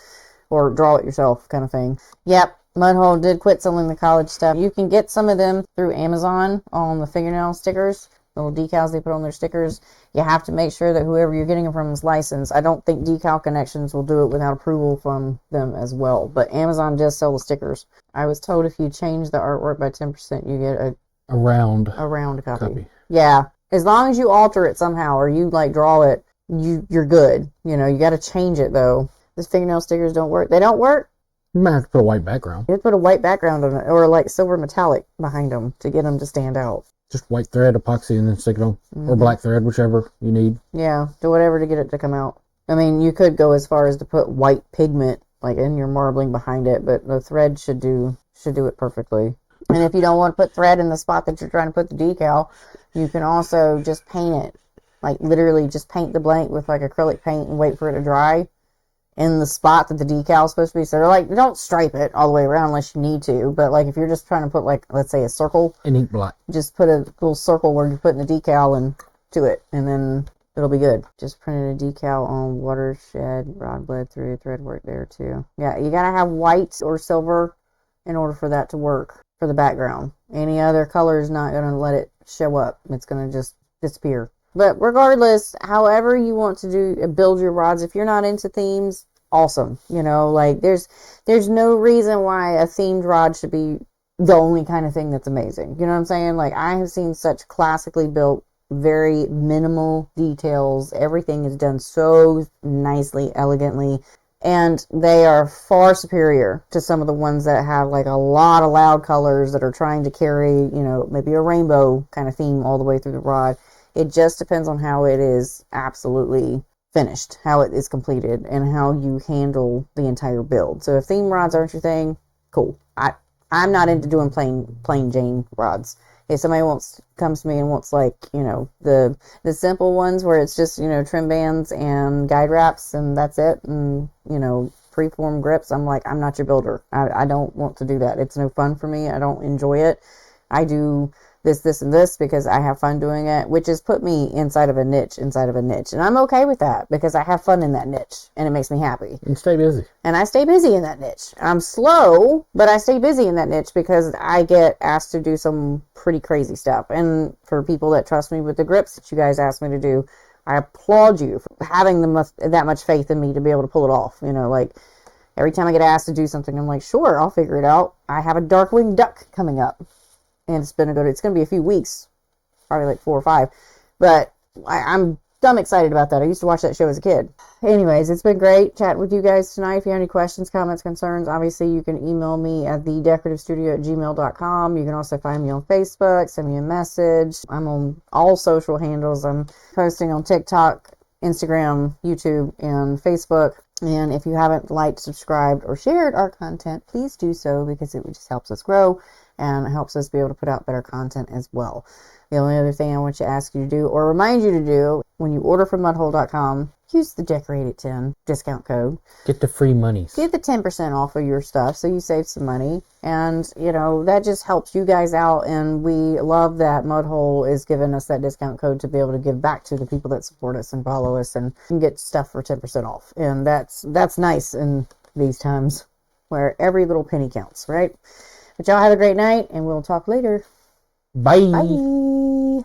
or draw it yourself kind of thing. Yep. Mudhole did quit selling the college stuff. You can get some of them through Amazon on the fingernail stickers, little decals they put on their stickers. You have to make sure that whoever you're getting them from is licensed. I don't think Decal Connections will do it without approval from them as well. But Amazon does sell the stickers. I was told if you change the artwork by 10%, you get a round copy. Yeah. As long as you alter it somehow or you like draw it, you're good. You got to change it though. The fingernail stickers don't work. They don't work You might have to put a white background. You have to put a white background on it, or like silver metallic behind them to get them to stand out. Just white thread epoxy and then stick it on. Or black thread, whichever you need. Yeah, do whatever to get it to come out. I mean, you could go as far as to put white pigment like in your marbling behind it, but the thread should do it perfectly. And if you don't want to put thread in the spot that you're trying to put the decal, you can also just paint it. Like literally just paint the blank with like acrylic paint and wait for it to dry in the spot that the decal is supposed to be. So they're like, don't stripe it all the way around unless you need to. But like if you're just trying to put like, let's say a circle, And ink black. just put a little circle where you're putting the decal and to it, and then it'll be good. Just printed a decal on watershed, rod bled through, thread work there too. Yeah, you gotta have white or silver in order for that to work for the background. Any other color is not gonna let it show up. It's gonna just disappear. But regardless, however you want to build your rods, if you're not into themes, awesome. You know, like there's no reason why a themed rod should be the only kind of thing that's amazing. You know what I'm saying? Like I have seen such classically built, very minimal details. Everything is done so nicely, elegantly, and they are far superior to some of the ones that have like a lot of loud colors that are trying to carry, you know, maybe a rainbow kind of theme all the way through the rod. It just depends on how it is absolutely finished, how it is completed, and how you handle the entire build. So if theme rods aren't your thing, cool. I'm not into doing plain Jane rods. If somebody comes to me and wants like, you know, the simple ones where it's just, you know, trim bands and guide wraps and that's it, and, you know, preform grips, I'm like, I'm not your builder. I don't want to do that. It's no fun for me. I don't enjoy it. I do this, and this because I have fun doing it, which has put me inside of a niche. And I'm okay with that because I have fun in that niche and it makes me happy. And stay busy. And I stay busy in that niche. I'm slow, but I stay busy in that niche because I get asked to do some pretty crazy stuff. And for people that trust me with the grips that you guys asked me to do, I applaud you for having that much faith in me to be able to pull it off. You know, like every time I get asked to do something, I'm like, sure, I'll figure it out. I have a Darkwing Duck coming up. And it's going to be a few weeks, probably like 4 or 5. But I'm dumb excited about that. I used to watch that show as a kid. Anyways, it's been great chatting with you guys tonight. If you have any questions, comments, concerns, obviously you can email me at thedecorativestudio@gmail.com. You can also find me on Facebook, send me a message. I'm on all social handles. I'm posting on TikTok, Instagram, YouTube, and Facebook. And if you haven't liked, subscribed, or shared our content, please do so because it just helps us grow and helps us be able to put out better content as well. The only other thing I want to ask you to do or remind you to do when you order from mudhole.com, use the Decorate10 discount code. Get the free monies. Get the 10% off of your stuff so you save some money. And, you know, that just helps you guys out. And we love that Mudhole is giving us that discount code to be able to give back to the people that support us and follow us and get stuff for 10% off. And that's nice in these times where every little penny counts, right? But y'all have a great night, and we'll talk later. Bye. Bye.